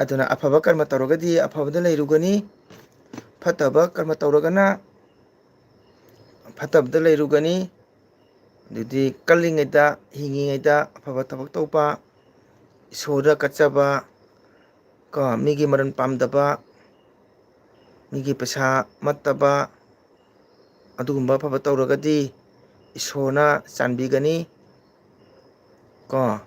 अदुना अफबा कर्म तौरगदी अफबदा लेरुगनी फतबा कर्म तौरगना फतबदा लेरुगनी दुदी कलिंगैदा हिंगिंगैदा अफबा थबक तौपा ꯏꯁꯣꯔꯗ ꯀꯠꯆꯕ ꯀꯣ ꯃꯤꯒꯤ ꯃꯔꯟ ꯄꯥꯝꯗꯕ ꯃꯤꯒꯤ ꯄꯩꯁꯥ ꯃꯠꯇꯕ ꯑꯗꯨꯒꯨꯝꯕ ꯑꯐꯕ ꯇꯧꯔꯒꯗꯤ ꯏꯁꯣꯔꯅ ꯆꯥꯟꯕꯤꯒꯅꯤ ꯀꯣ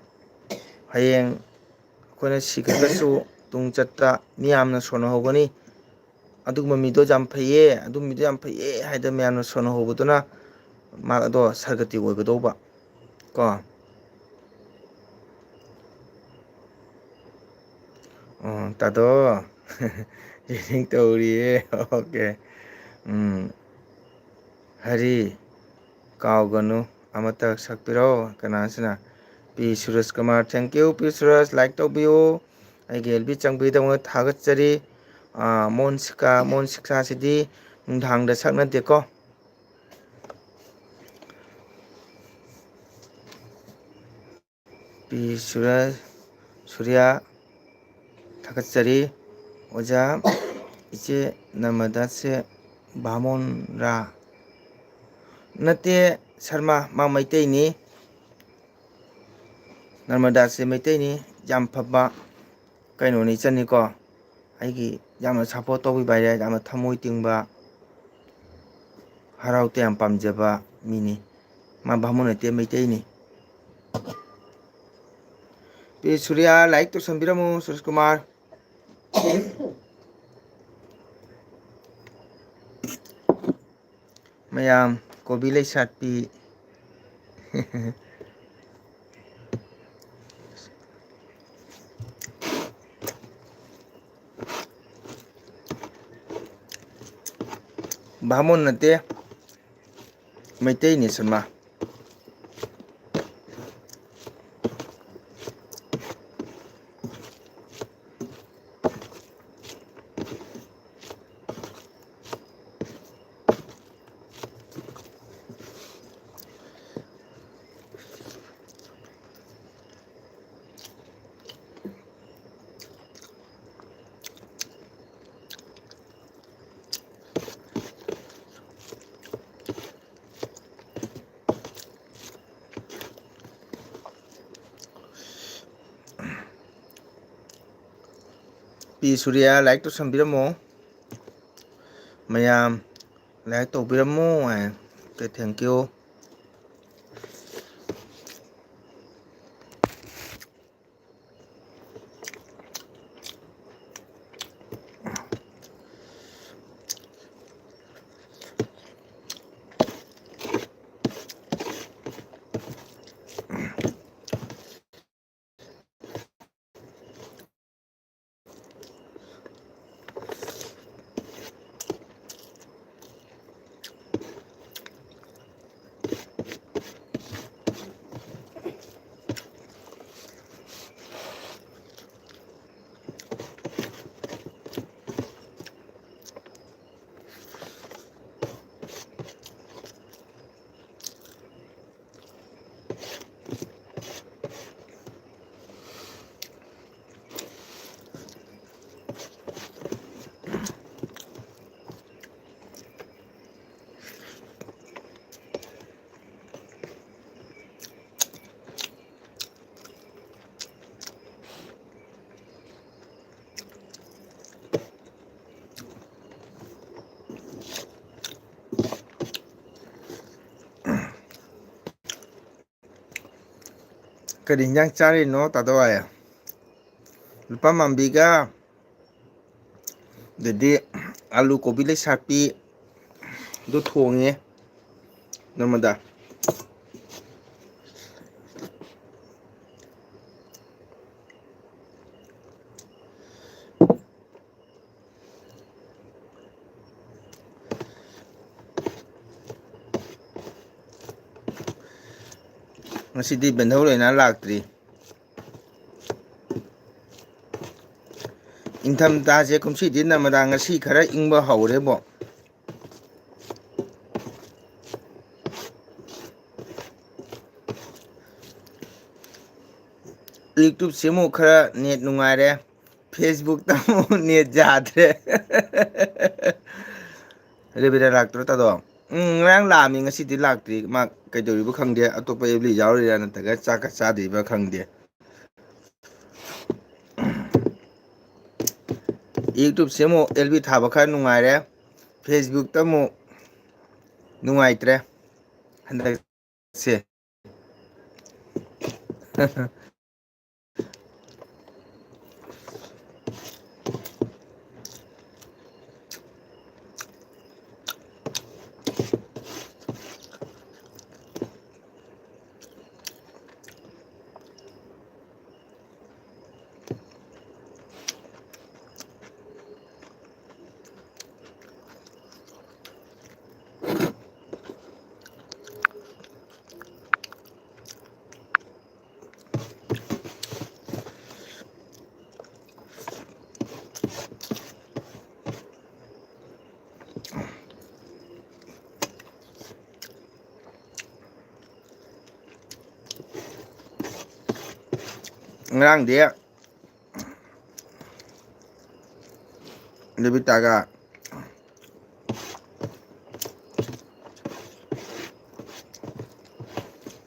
ꯍꯌꯦꯡ ꯑꯩꯈꯣꯏꯅ ꯁꯤꯈ꯭ꯔꯒꯁꯨ ꯇꯨꯡ ꯆꯠꯇ ꯃꯤꯌꯥꯝꯅ ꯁꯣꯟꯅꯍꯧꯒꯅꯤ ꯑꯗꯨꯒꯨꯝꯕ ꯃꯤꯗꯣ ꯌꯥꯝ ꯐꯩꯌꯦ ꯑꯗꯨ ꯃꯤꯗꯣ ꯌꯥꯝ ꯐꯩꯌꯦ ꯍꯥꯏꯗꯅ ꯃꯌꯥꯝꯅ ꯁꯣꯟꯅꯍꯧꯕꯗꯨꯅ ꯃꯥ ꯑꯗꯣ ꯁꯔꯒꯇꯤ ꯑꯣꯏꯒꯗꯧꯕ ꯀꯣ तादो रीडिंग तौरिए ओके हरी कावगनु अमतक सकपिरो कनासना P Suraj Kumar thank U P सूरज लाइक तौबियो एलबी चंबीदमो थागतचरी मोनसिका सिदी नुंधांगदा सकनदेको पी सूरज सूर्या थागतचरी ओजा इचे नर्मदा से बामोन रा नते शर्मा मा मैतेनी नर्मदा से मैतेनी याम फब्बा कइनोनी चनिको आइगी यामना सपोर्ट तौबी बाइरे यामना थमोइ तिंगबा हराउते याम पामजबा मिनी मा बामोन नते मैतेनी पी सूर्या लाइक तो संबिरमु सूरज कुमार मैयाम कोबी लै साटपी बामोन नते मैतेनी शर्मा पी सूर्या लाइक तो संबिरमो मैयाम लाइक तौबिरमो ओके थैंक यू करी इंजांग चारी नो तादो आया लुपा मांबीगा ददी आलू कोबी ले सापी दो थोंगे नर्मदा ꯉꯁꯤꯗꯤ ꯕꯦꯟꯙꯧ ꯂꯩꯅꯥ ꯂꯥꯛꯇ꯭ꯔꯤ ꯏꯪꯊꯝꯊꯥꯁꯦ ꯀꯨꯝꯁꯤꯗꯤ ꯅꯃꯗꯥ ꯉꯁꯤ ꯈꯔ ꯏꯪꯕ ꯍꯧꯔꯦꯕꯣ ꯌꯨꯇ꯭ꯌꯨꯕꯁꯤ ꯑꯃꯨꯛ ꯈꯔ ꯅꯦꯠ ꯅꯨꯡꯉꯥꯏꯔꯦ ꯐꯦꯁꯕꯨꯛꯇ ꯑꯃꯨꯛ ꯅꯦꯠ ꯌꯥꯗ꯭ꯔꯦ ꯔꯦꯕꯤꯗ ꯂꯥꯛꯇ꯭ꯔꯣ ꯇꯥꯗꯣ ꯉꯔꯥꯡ ꯂꯥꯛꯑꯝꯃꯤ ꯉꯁꯤꯗꯤ ꯂꯥꯛꯇ꯭ꯔꯤ ꯃꯥ ꯀꯩꯗꯧꯔꯤꯕ ꯈꯪꯗꯦ ꯑꯇꯣꯞꯄ ꯑꯦꯕꯂꯤ ꯌꯥꯎꯔꯤꯔꯥ ꯅꯠꯇ꯭ꯔꯒ ꯆꯥꯛꯀ ꯆꯥꯗ꯭ꯔꯤꯕ꯭ꯔꯥ ꯈꯪꯗꯦ ꯌꯨꯇ꯭ꯌꯨꯕꯁꯦ ꯑꯃꯨꯛ ꯑꯦꯜ ꯕꯤ ꯊꯥꯕ ꯈꯔ ꯅꯨꯡꯉꯥꯏꯔꯦ ꯐꯦꯁꯕꯨꯛꯇ ꯑꯃꯨꯛ ꯅꯨꯡꯉꯥꯏꯇ꯭ꯔꯦ ꯍꯟꯗꯛꯁꯦ ꯉꯔꯥꯡꯗꯤ ꯗꯦꯕꯤꯇꯥꯒ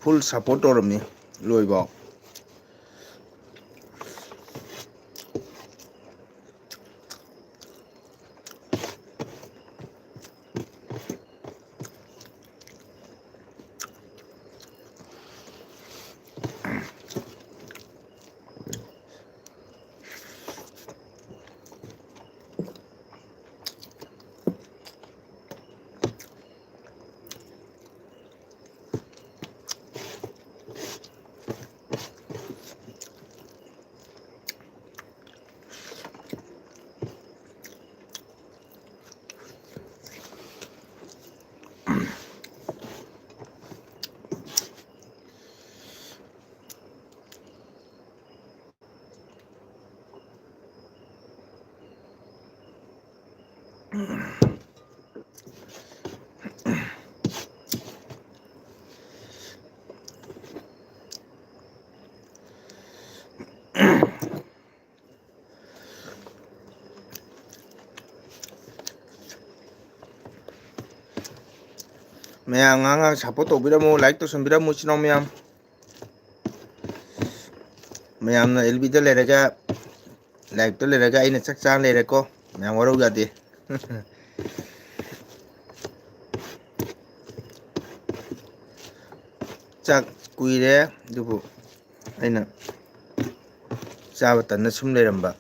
ꯐꯨꯜ ꯁꯞꯄꯣꯔꯠ ꯇꯧꯔꯝꯃꯤ ꯂꯣꯏꯕꯧ ꯃꯌꯥꯝ ꯉꯥꯏꯍꯥꯛ ꯁꯞꯄꯣꯔꯠ ꯇꯧꯕꯤꯔꯝꯃꯨ ꯂꯥꯏꯛ ꯇꯧꯁꯟꯕꯤꯔꯝꯃꯨ ꯏꯆꯤꯟ ꯏꯅꯥꯎ ꯃꯌꯥꯝ ꯃꯌꯥꯝꯅ ꯑꯦꯜꯕꯤꯗ ꯂꯩꯔꯒ ꯂꯥꯏꯞꯇ ꯂꯩꯔꯒ ꯑꯩꯅ ꯆꯥꯛ ꯆꯥꯔ ꯂꯩꯔꯦꯀꯣ ꯃꯌꯥꯝ ꯋꯥꯔꯧ ꯌꯥꯗꯦ ꯆꯥꯛ ꯀꯨꯏꯔꯦ ꯑꯗꯨꯕꯨ ꯑꯩꯅ ꯆꯥꯕ ꯇꯟꯅ ꯁꯨꯝ ꯂꯩꯔꯝꯕ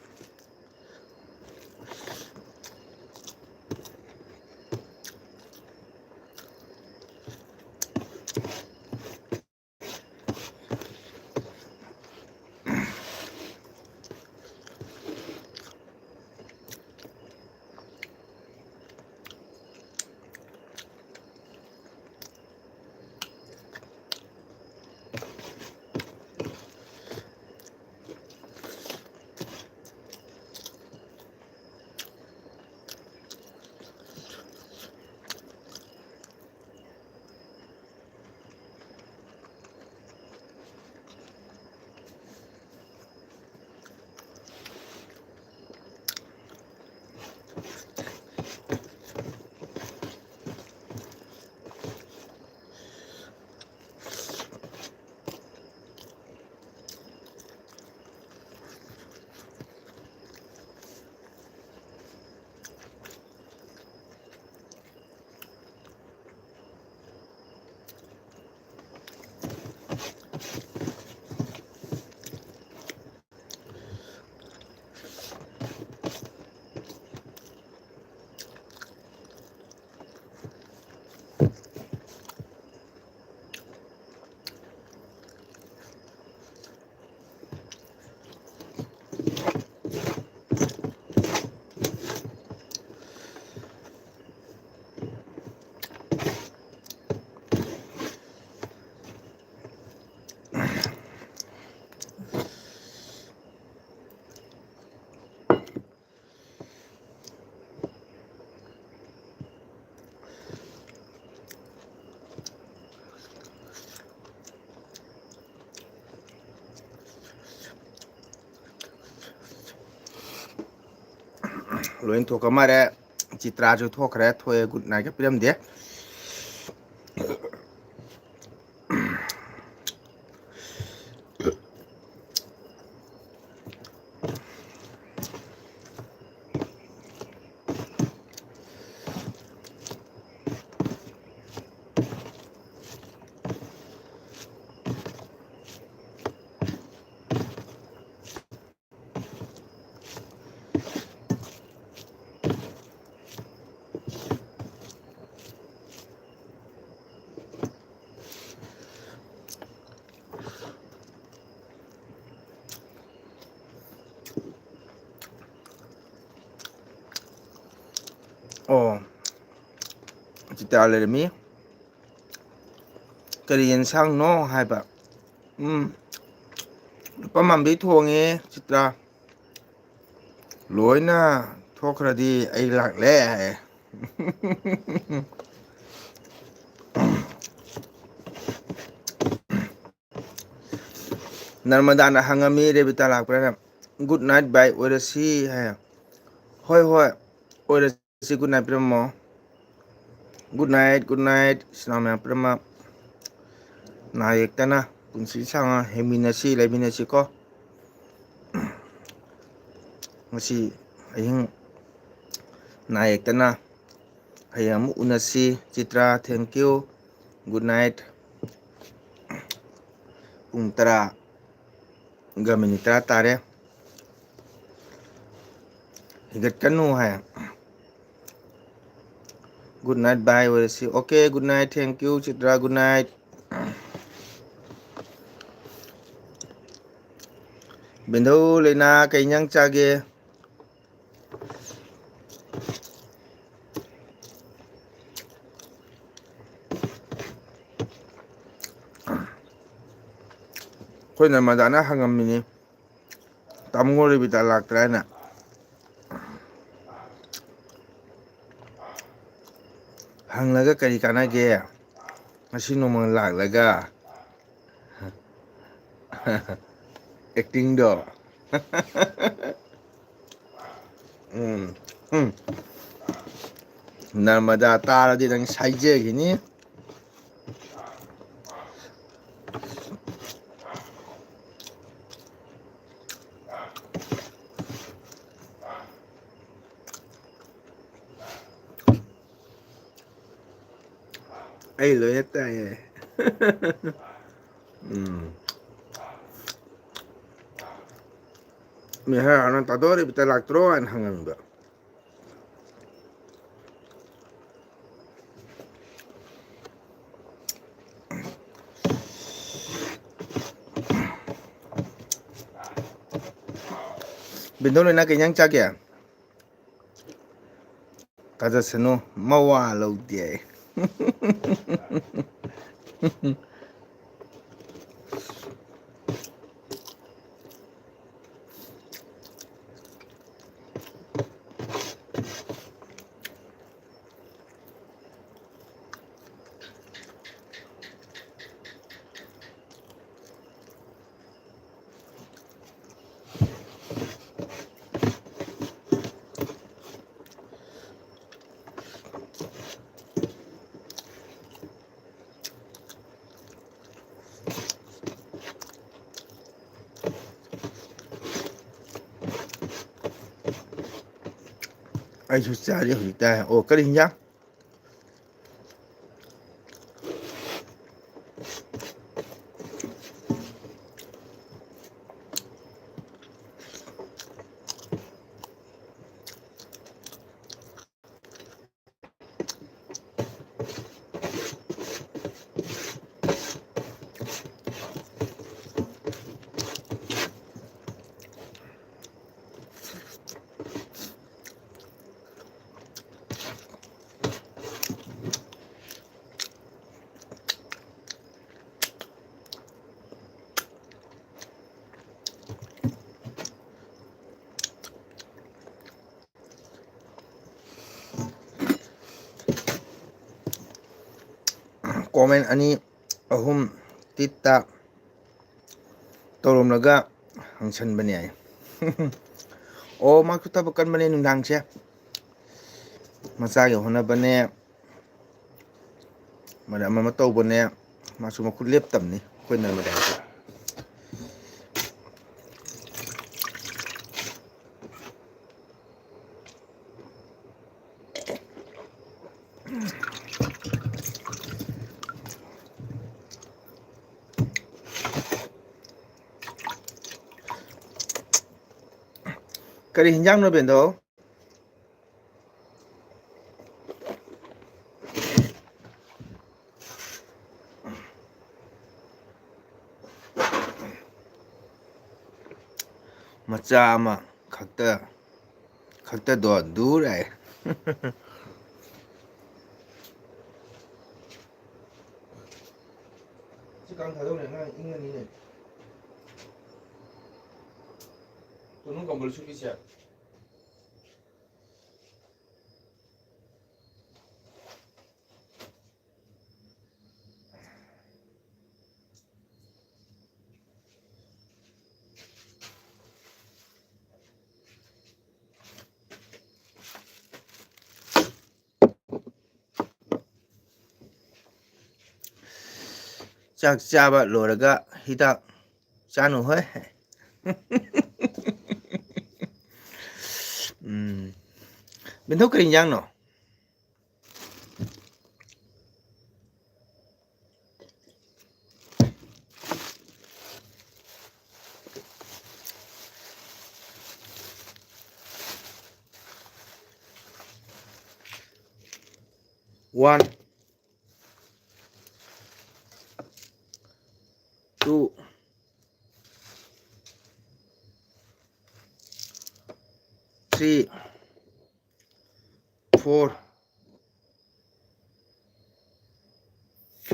ꯂꯣꯏ ꯊꯣꯛꯈ ꯃꯥꯜꯂꯦ ꯆꯤꯇ꯭ꯔꯥꯁꯨ ꯊꯣꯛꯈ꯭ꯔꯦ ꯊꯣꯛꯑꯦ ꯒꯨꯗ ꯅꯥꯏꯠꯀ ꯄꯤꯔꯝꯗꯦ ꯑꯣ ꯆꯤꯇꯥ ꯂꯩꯔꯝꯃꯤ ꯀꯔꯤ ꯌꯦꯟꯁꯥꯡꯅꯣ ꯍꯥꯏꯕ ꯅꯨꯄꯥ ꯃꯥꯟꯕꯤ ꯊꯣꯡꯉꯦ ꯆꯤꯇ꯭ꯔꯥ ꯂꯣꯏꯅ ꯊꯣꯛꯈ꯭ꯔꯗꯤ ꯑꯩ ꯂꯥꯛꯂꯦ ꯍꯥꯏ ꯅꯔꯃꯗꯥꯅ ꯍꯪꯉꯝꯃꯤ ꯔꯦꯕꯤꯇꯥ ꯂꯥꯛꯄ꯭ꯔꯥꯅ ꯒꯨꯗ ꯅꯥꯏꯠ ꯕꯥꯏ ꯑꯣꯏꯔꯁꯤ ꯍꯥꯏ ꯍꯣꯏ ꯍꯣꯏ ꯑꯣꯏꯔꯁꯤ ꯒꯨꯗ ꯅꯥꯏꯠ ꯄꯤꯔꯝꯃꯣ ꯒꯨꯗ ꯅꯥꯏꯠ ꯏꯁꯂꯥꯝ ꯃꯌꯥꯝ ꯄꯨꯝꯅꯃꯛ ꯅꯥ ꯌꯦꯛꯇꯅ ꯄꯨꯟꯁꯤ ꯁꯥꯡꯅ ꯍꯤꯡꯃꯤꯟꯅꯁꯤ ꯂꯩꯃꯤꯟꯅꯁꯤꯀꯣ ꯉꯁꯤ ꯑꯍꯤꯡ ꯅꯥ ꯌꯦꯛꯇꯅ ꯍꯌꯦꯡ ꯑꯃꯨꯛ ꯎꯅꯁꯤ ꯆꯤꯇ꯭ꯔꯥ ꯊꯦꯡꯀ꯭ꯌꯨ ꯒꯨꯗ ꯅꯥꯏꯠ ꯄꯨꯡ 10:10 ꯇꯥꯔꯦ ꯍꯤꯒꯠꯀꯅꯨ ꯍꯥꯏ ꯒꯨꯗ ꯅꯥꯏꯠ ꯕꯥꯏ ꯑꯣꯏꯔꯁꯤ okay good night thank you Chitra good night Binthou ꯂꯩꯅꯥ ꯀꯩ ꯏꯟꯖꯥꯡ ꯆꯥꯒꯦ ꯑꯩꯈꯣꯏ ꯅꯔꯃꯗꯥꯅ ꯍꯪꯉꯝꯃꯤꯅꯤ ꯇꯥꯃꯣ ꯔꯦꯕꯤꯇꯥ ꯂꯥꯛꯇ꯭ꯔꯥ ꯍꯥꯏꯅ ꯍꯪꯂꯒ ꯀꯔꯤ ꯀꯥꯟꯅꯒꯦ ꯉꯁꯤ ꯅꯣꯡꯃ ꯂꯥꯛꯂꯒ ꯑꯦꯛꯇꯤꯡꯗꯣ ꯅꯔꯃꯗꯥ ꯇꯥꯔꯗꯤ ꯅꯪ ꯁꯥꯏꯖꯈꯤꯅꯤ ꯑꯩ ꯂꯣꯏꯅ ꯇꯥꯏꯌꯦ ꯇꯥꯗꯣ ꯔꯦꯕꯤꯇꯥ ꯂꯥꯛꯇ꯭ꯔꯣ ꯍꯥꯏꯅ ꯍꯪꯉꯝꯃꯤꯕ ꯕꯤꯟꯙꯧ ꯂꯩꯅꯥ ꯀꯩ ꯏꯟꯖꯥꯡ ꯆꯥꯒꯦ ꯇꯥꯖꯁꯅꯨ ꯃꯋꯥ ꯂꯧꯗꯦ ꯑꯩꯁꯨ ꯆꯥꯔꯤ ꯍꯧꯖꯤꯛꯇ ꯑꯣ ꯀꯔꯤ ꯍꯤꯟꯖꯥꯡ ꯀꯣꯃꯦꯟ ꯑꯅꯤ ꯑꯍꯨꯝ ꯇꯤꯠꯇ ꯇꯧꯔꯝꯂꯒ ꯍꯪꯁꯟꯕꯅꯦ ꯑꯩ ꯑꯣ ꯃꯥꯁꯨ ꯊꯕꯛ ꯀꯟꯕꯅꯦ ꯅꯨꯡꯗꯥꯡꯁꯦ ꯃꯆꯥꯒꯤ ꯍꯣꯠꯅꯕꯅꯦ ꯃꯔꯝ ꯑꯃ ꯇꯧꯕꯅꯦ ꯃꯥꯁꯨ ꯃꯈꯨꯠ ꯂꯦꯞꯇꯕꯅꯤ ꯑꯩꯈꯣꯏ ꯅꯔꯃꯗꯥ ꯍꯥꯏꯁꯦ ꯀꯔꯤ ꯍꯤꯟꯖꯥꯡꯅꯣ ꯕꯦꯟꯗꯣ ꯃꯆꯥ ꯑꯃ ꯈꯛꯇꯗꯣ ꯗꯨꯔ ꯍꯥꯏ ꯁꯤ ꯀꯥꯡ ꯊꯥꯗꯧꯅꯦ ꯑꯉꯥꯡ ꯏꯪꯉꯅꯤꯅꯦ ꯇꯣꯅꯨ ꯀꯝꯕꯜ ꯁꯨꯕꯤꯁꯦ ꯆꯥꯛ ꯆꯥꯕ ꯂꯣꯏꯔꯒ ꯍꯤꯗꯥꯛ ꯆꯥꯅꯨ ꯍꯣꯏ ꯕꯦꯟꯊꯧ ꯀꯔꯤ ꯍꯤꯟꯖꯥꯡꯅꯣ One, two, three, 4,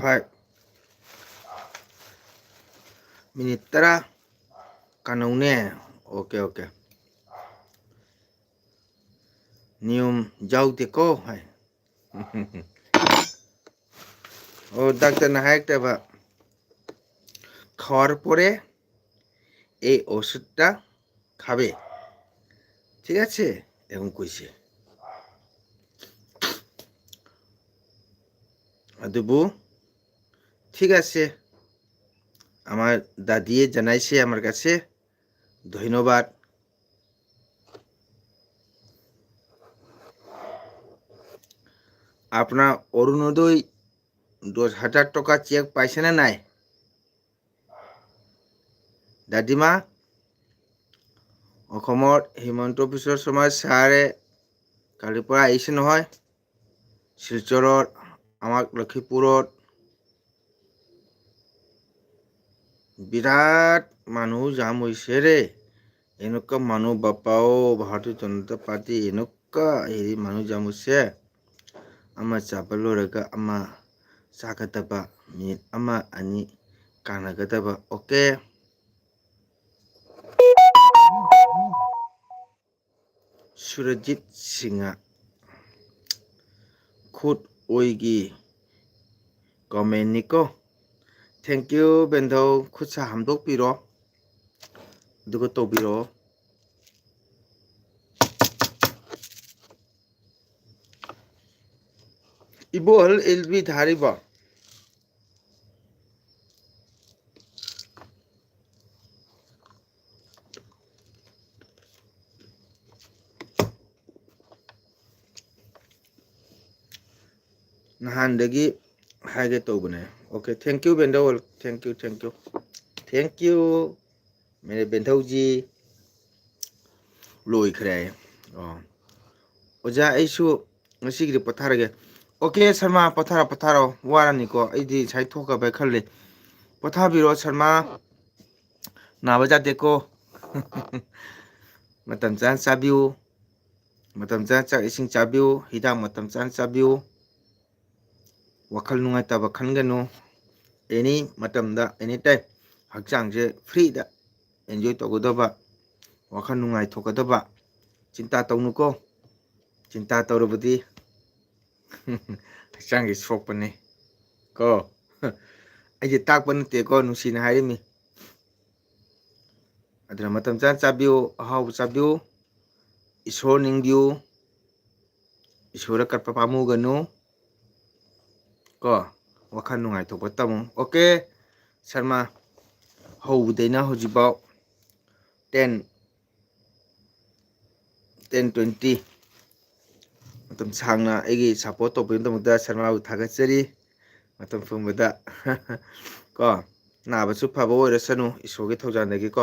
5 minit 10 kanaunya oke nium jauh teko hai oh doctor na hai taba খাওয়ার পরে এই ওষুধটা খাবে ঠিক আছে এরকম কইছে আদুবু ঠিক আছে আমার দাদিয়ে জানাইছে আমার কাছে ধন্যবাদ আপনার অরুণোদয় 10,000 টাকা চেক পাইছে না নাই দাদিমা অসমৰ হিমন্ত বিশ্ব শৰ্মা ছাৰে কালিৰ পৰা আহিছে নহয় শিলচৰত আমাক লখিমপুৰত বিৰাট মানুহ জাম হৈছে ৰে এনেকুৱা মানুহ বাপাও ভাৰতীয় জনতা পাৰ্টি এনেকুৱা হেৰি মানুহ জাম হৈছে ama chapa loraga ama sakataba minute ama ani kanagadaba okay Surajit Singha khut oigi comment niko thank you bendho khutsa hamdok piro dugo to biro ibol LB dhariba nahandagi hage tobane okay thank you bendho thank you mere bendho ji loi khre oja aisu ngasi gi patharage okay Sharma patharo warani ko aidi sai thoka bai khalle pathabiro Sharma naba jate ko matam chan chabiu matam chan chak ising chabiu hidang matam chan chabiu wakhal nungai taba khanganu any matamda anytime hakchang je free da enjoy togodaba wakhal nungai thokodaba cinta tawnuko cinta tawrabadi hakchang gi sokpane ko aje takpa nate ko nusina hairimi adra matam chan chabiu ahau chabiu isor ningbiu ꯏꯁꯣꯔꯗ ꯀꯠꯄ ꯄꯥꯝꯃꯨꯒꯅꯨ ꯀꯣ ꯋꯥꯈꯜ ꯅꯨꯡꯉꯥꯏꯊꯣꯛꯄ ꯇꯝꯃꯨ okay Sharma ꯍꯧꯕꯗꯩꯅ ꯍꯧꯖꯤꯛꯐꯥꯎ 10:20 ꯃꯇꯝ ꯁꯥꯡꯅ ꯑꯩꯒꯤ support ꯇꯧꯕꯒꯤꯗꯃꯛꯇ ꯁꯔꯃꯥꯕꯨ ꯊꯥꯒꯠꯆꯔꯤ ꯃꯇꯝ ꯄꯨꯝꯕꯗ ꯀꯣ ꯅꯥꯕꯁꯨ ꯐꯕ ꯑꯣꯏꯔꯁꯅꯨ ꯏꯁꯣꯔꯒꯤ ꯊꯧꯖꯥꯟꯗꯒꯤꯀꯣ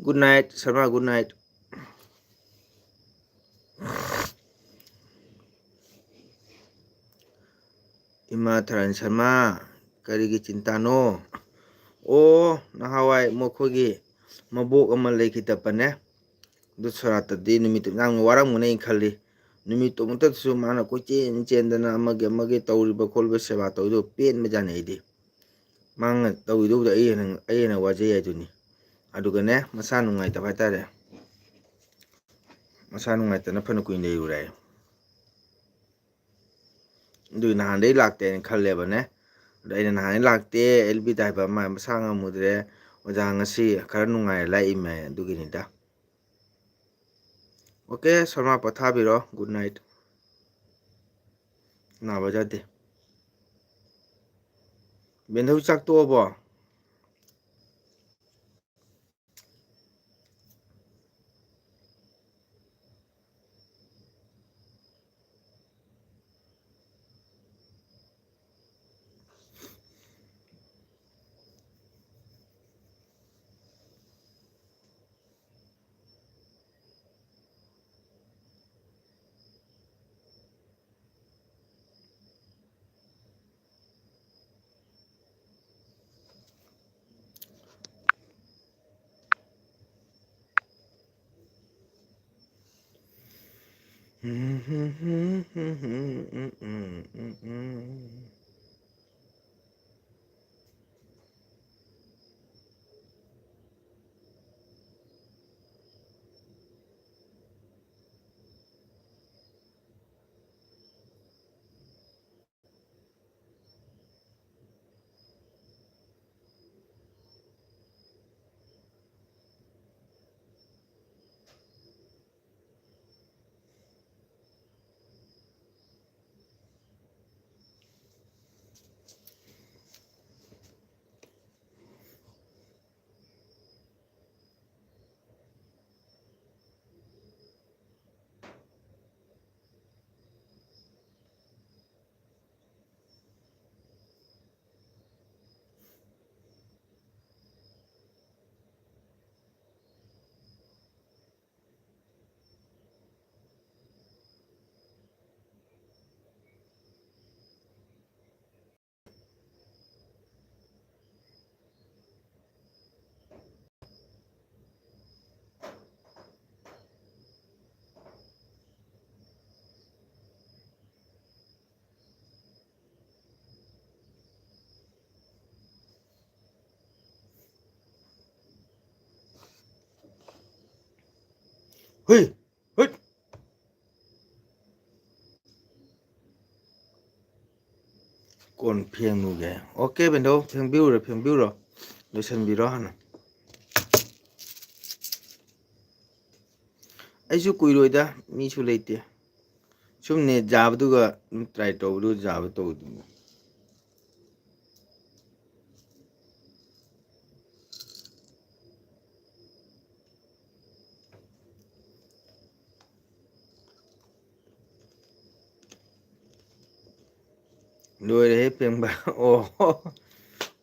good night Sarma good night ꯏꯃꯥ ꯊꯔꯥꯅꯤ ꯁꯔꯃ ꯀꯔꯤꯒꯤ ꯆꯤꯟꯇꯥꯅꯣ ꯑꯣ ꯅꯍꯥꯟꯋꯥꯏ ꯃꯈꯣꯏꯒꯤ ꯃꯕꯣꯛ ꯑꯃ ꯂꯩꯈꯤꯗꯕꯅꯦ ꯑꯗꯨ ꯁꯣꯔꯥꯠꯇꯗꯤ ꯅꯨꯃꯤꯠꯇꯨ ꯌꯥꯝꯅ ꯋꯥꯔꯝꯒꯅꯤ ꯑꯩꯅ ꯈꯜꯂꯤ ꯅꯨꯃꯤꯠꯇꯨꯃꯛꯇꯁꯨ ꯃꯥꯅ ꯀꯣꯏꯆꯦꯟ ꯆꯦꯟꯗꯅ ꯑꯃꯒꯤ ꯇꯧꯔꯤꯕ ꯈꯣꯠꯂꯤꯕ ꯁꯦꯕꯥ ꯇꯧꯔꯤꯗꯣ ꯄꯦꯟꯕꯖꯥꯠꯅꯤ ꯑꯩꯗꯤ ꯃꯥꯅ ꯇꯧꯔꯤꯗꯨꯕꯨꯗꯤ ꯑꯩ ꯍꯦꯟꯅ ꯋꯥꯖꯩ ꯍꯥꯏꯗꯨꯅꯤ ꯑꯗꯨꯒꯅꯦ ꯃꯁꯥ ꯅꯨꯡꯉꯥꯏꯇꯕ ꯍꯥꯏꯇꯥꯔꯦ ꯃꯁꯥ ꯅꯨꯡꯉꯥꯏꯇꯅ ꯐꯅ ꯀꯨꯏꯅ ꯂꯩꯔꯨꯔꯦ ꯑꯗꯨꯏ ꯅꯍꯥꯟꯗꯩ ꯂꯥꯛꯇꯦꯅ ꯈꯜꯂꯦꯕꯅꯦ ꯑꯗꯣ ꯑꯩꯅ ꯅꯍꯥꯟꯗꯩ ꯂꯥꯛꯇꯦ ꯑꯦꯜꯕꯤꯗ ꯍꯥꯏꯕ ꯑꯃ ꯃꯁꯥ ꯉꯝꯃꯨꯗ꯭ꯔꯦ ꯑꯣꯖꯥ ꯉꯁꯤ ꯈꯔ ꯅꯨꯡꯉꯥꯏꯔ ꯂꯥꯛꯏꯃꯦ ꯑꯗꯨꯒꯤꯅꯤꯗ ꯑꯣꯀꯦ ꯁꯔꯃ ꯄꯣꯊꯥꯕꯤꯔꯣ ꯒꯨꯗ ꯅꯥꯏꯠ ꯅꯥꯕ ꯌꯥꯗꯦ ꯕꯦꯟꯗꯧ ꯆꯥꯛ ꯇꯣꯛꯑꯕꯣ ꯍꯨꯏ ꯍꯨꯏ ꯀꯣꯟ ꯐꯦꯡꯉꯨꯒꯦ ꯑꯣꯀꯦ ꯕꯦꯟꯗꯧ ꯐꯦꯡꯕꯤꯔꯨꯔꯣ ꯂꯣꯏꯁꯟꯕꯤꯔꯣ ꯍꯥꯟꯅ ꯑꯩꯁꯨ ꯀꯨꯏꯔꯣꯏꯗ ꯃꯤꯁꯨ ꯂꯩꯇꯦ ꯁꯨꯝ ꯅꯦꯠ ꯌꯥꯕꯗꯨꯒ ꯑꯗꯨꯝ ꯇ꯭ꯔꯥꯏ ꯇꯧꯕꯗꯨ ꯌꯥꯕ ꯇꯧꯗꯣꯏꯅꯤ ꯂꯣꯏꯔꯦꯍꯦ ꯐꯦꯡꯕ ꯑꯣ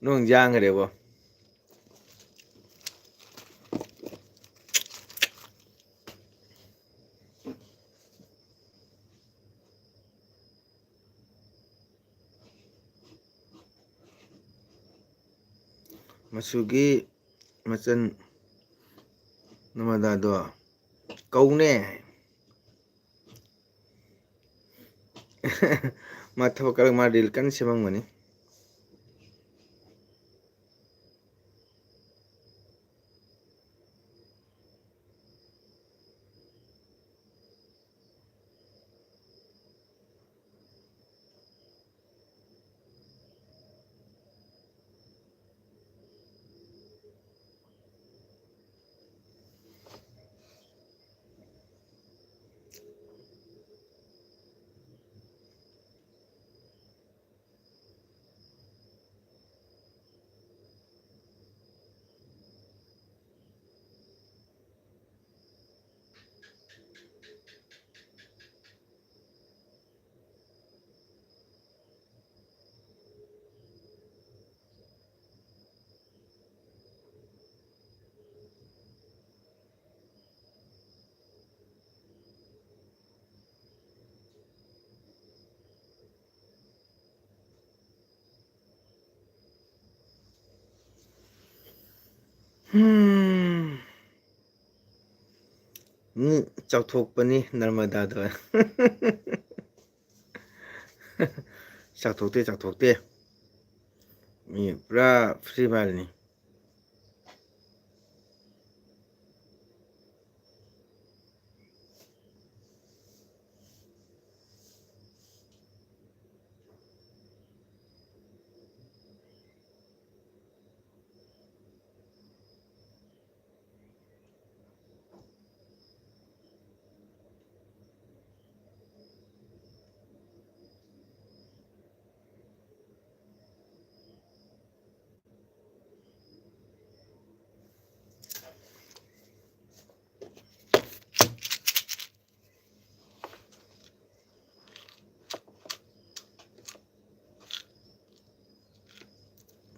ꯅꯣꯡ ꯌꯥꯡꯈꯔꯦꯕꯣ ꯃꯆꯨꯒꯤ ꯃꯆꯟ ꯅꯃꯗꯥꯗꯣ ꯀꯧꯅꯦ ꯃꯥ ꯊꯕꯛ ꯃꯥ ꯔꯤꯜ ꯀꯟꯅ ꯁꯦꯝꯃꯝꯒꯅꯤ 음, ꯆꯥꯎꯊꯣꯛꯄꯅꯤ ꯅꯔꯃꯗꯥꯗ ꯆꯥꯎꯊꯣꯛꯇꯦ ꯆꯥꯎꯊꯣꯛꯇꯦ ꯃꯤ ꯄꯨꯔꯥ ꯐ꯭ꯔꯤ ꯃꯥꯜꯅꯤ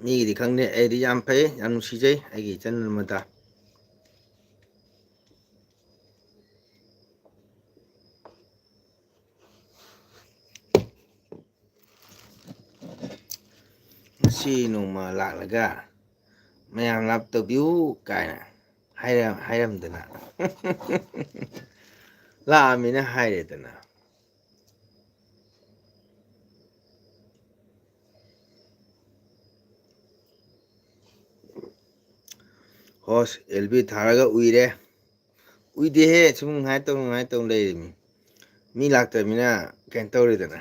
ꯃꯤꯒꯤꯗꯤ ꯈꯪꯗꯦ ꯑꯩꯗꯤ ꯌꯥꯝ ꯐꯩ ꯌꯥꯝ ꯅꯨꯡꯁꯤꯖꯩ ꯑꯩꯒꯤ ꯏꯆꯟ ꯅꯔꯃꯗꯥ ꯉꯁꯤ ꯅꯣꯡꯃ ꯂꯥꯛꯂꯒ ꯃꯌꯥꯝ ꯂꯥꯞ ꯇꯧꯕꯤꯌꯨ ꯀꯥꯏꯅ ꯍꯥꯏꯔꯝꯗꯅ ꯂꯥꯛꯑꯃꯤꯅ ꯍꯥꯏꯔꯦꯗꯅ ꯍꯣꯁ ꯑꯦꯜ ꯕꯤ ꯊꯥꯔꯒ ꯎꯏꯔꯦ ꯎꯏꯗꯦꯍꯦ ꯁꯨꯝ ꯉꯥꯏ ꯇꯧ ꯂꯩꯔꯤꯃꯤ ꯃꯤ ꯂꯥꯛꯇꯕꯅꯤꯅ ꯀꯩꯅꯣ ꯇꯧꯔꯤꯗꯅ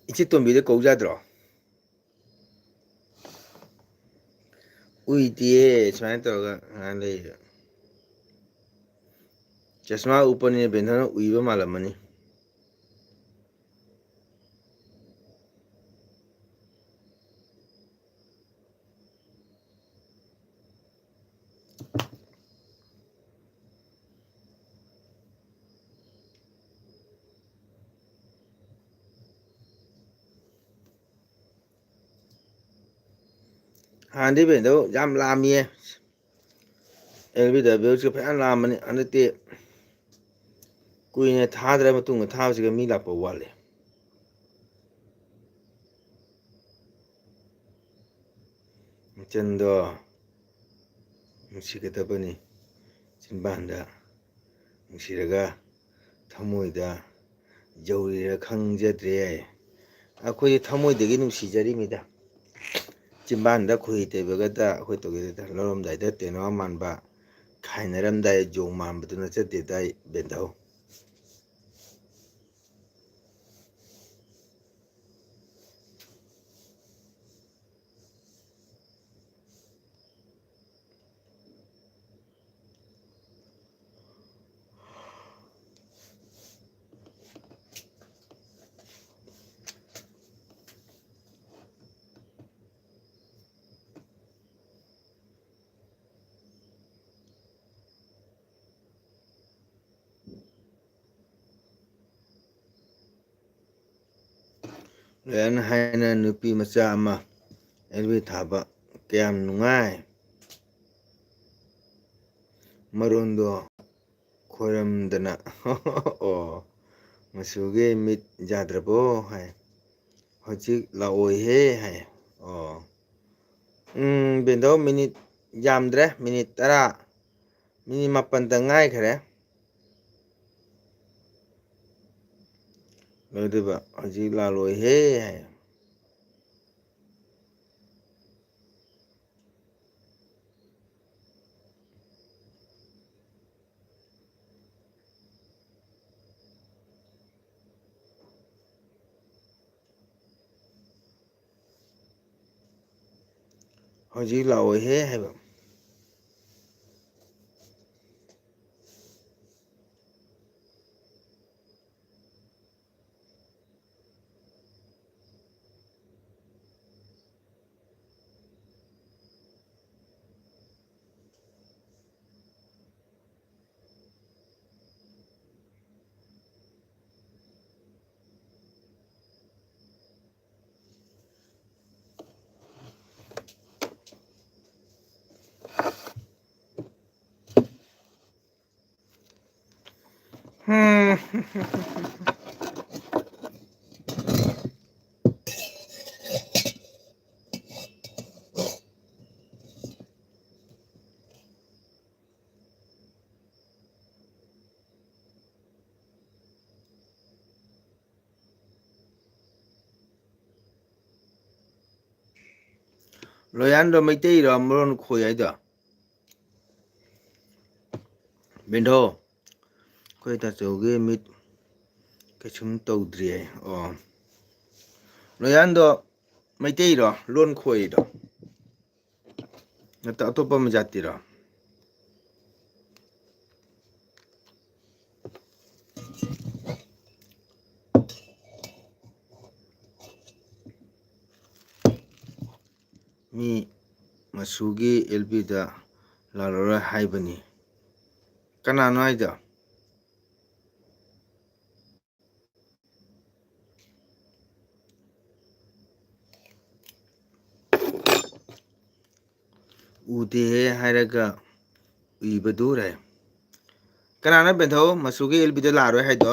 ꯏꯆꯦ ꯇꯣꯝꯕꯤꯗ ꯀꯧ ꯌꯥꯗ꯭ꯔꯣ ꯎꯏꯗꯦꯌꯦ ꯁꯨꯃꯥꯏꯅ ꯇꯧꯔꯒ ꯉꯥꯏ ꯂꯩ ꯆꯁꯃꯥ ꯎꯞꯄꯅꯤꯅ ꯕꯦꯟꯗꯅ ꯎꯏꯕ ꯃꯥꯜꯂꯝꯃꯅꯤ ꯍꯥꯟꯅꯗꯤ ꯕꯦꯟꯗꯣ ꯌꯥꯝ ꯂꯥꯛꯑꯝꯃꯤꯌꯦ ꯑꯦꯜ ꯕꯤ ꯗꯕ꯭ꯂꯤꯎꯁꯨ ꯐꯖꯅ ꯂꯥꯛꯑꯝꯕꯅꯤ ꯍꯟꯗꯛꯇꯤ ꯀꯨꯏꯅ ꯊꯥꯗ꯭ꯔ ꯃꯇꯨꯡꯗ ꯊꯥꯕꯁꯤꯒ ꯃꯤ ꯂꯥꯛꯄ ꯋꯥꯠꯂꯦ ꯃꯆꯟꯗꯣ ꯅꯨꯡꯁꯤꯒꯗꯕꯅꯤ ꯆꯤꯟꯕꯥꯟꯗ ꯅꯨꯡꯁꯤꯔꯒ ꯊꯃꯣꯏꯗ ꯌꯧꯔꯤꯔꯥ ꯈꯪꯖꯗ꯭ꯔꯦ ꯑꯩꯈꯣꯏ ꯊꯃꯣꯏꯗꯒꯤ ꯅꯨꯡꯁꯤꯖꯔꯤꯃꯤꯗ ꯆꯤꯝꯕꯥꯟꯗ ꯈꯣꯍꯤ ꯇꯩꯕꯒꯇ ꯑꯩꯈꯣꯏ ꯇꯧꯒꯦꯗ ꯂꯧꯔꯝꯗꯥꯏꯗ ꯇꯦꯅꯋꯥ ꯃꯥꯟꯕ ꯈꯥꯏꯅꯔꯝꯗꯥꯏ ꯌꯣꯡ ꯃꯥꯟꯕꯗꯨ ꯅꯠꯆꯗꯦꯗ ꯕꯦꯟꯙꯧ ꯂꯣꯌꯟ ꯍꯥꯏꯅ ꯅꯨꯄꯤ ꯃꯆꯥ ꯑꯃ ꯑꯦꯜ ꯕꯤ ꯊꯥꯕ ꯀꯌꯥꯝ ꯅꯨꯡꯉꯥꯏ ꯃꯔꯣꯟꯗꯣ ꯈꯣꯏꯔꯝꯗꯅ ꯑꯣ ꯃꯆꯨꯒꯤ ꯃꯤꯠ ꯌꯥꯗ꯭ꯔꯕꯣ ꯍꯥꯏ ꯍꯧꯖꯤꯛ ꯂꯥꯛꯑꯣꯏꯍꯦ ꯍꯥꯏ ꯑꯣ ꯕꯦꯟꯙꯧ ꯃꯤꯅꯤꯠ ꯌꯥꯝꯗ꯭ꯔꯦ ꯃꯤꯅꯤꯠ 10 ꯃꯤꯅꯤꯠ 7ꯇ ꯉꯥꯏꯈꯔꯦ ꯂꯣꯏꯗꯣꯏꯕ ꯍꯧꯖꯤꯛ ꯂꯥꯛꯂꯣꯏꯍꯦ ꯍꯥꯏ ꯍꯧꯖꯤꯛ ꯂꯥꯛꯑꯣꯏꯍꯦ ꯍꯥꯏꯕ ꯂꯣꯌꯥꯟꯗꯣ ꯃꯩꯇꯩꯔꯣ ꯃꯔꯣꯟ ꯈꯣꯏ ꯍꯥꯏꯗꯣ ꯕꯦꯟꯙꯣ ꯑꯩꯈꯣꯏ ꯇꯥꯆꯧꯒꯤ ꯃꯤꯠ ꯀꯩꯁꯨꯝ ꯇꯧꯗ꯭ꯔꯤꯌꯦ ꯑꯣ ꯂꯣꯌꯥꯟꯗꯣ ꯃꯩꯇꯩꯔꯣ ꯂꯣꯟ ꯈꯣꯏꯔꯤꯗꯣ ꯅꯠꯇ ꯑꯇꯣꯞꯄ ꯑꯃ ꯖꯥꯇꯤꯔꯣ ꯃꯤ ꯃꯁꯨꯒꯤ ꯑꯦꯜꯕꯤꯗ ꯂꯥꯛꯂꯔꯣꯏ ꯍꯥꯏꯕꯅꯤ ꯀꯅꯥꯅꯣ ꯍꯥꯏꯗꯣ ꯎꯗꯦꯍꯦ ꯍꯥꯏꯔꯒ ꯎꯏꯕꯗꯨꯔꯦ ꯀꯅꯥꯅꯣ ꯕꯦꯟꯊꯧ ꯃꯁꯨꯒꯤ ꯑꯦꯜꯕꯤꯗ ꯂꯥꯛꯑꯔꯣꯏ ꯍꯥꯏꯗꯣ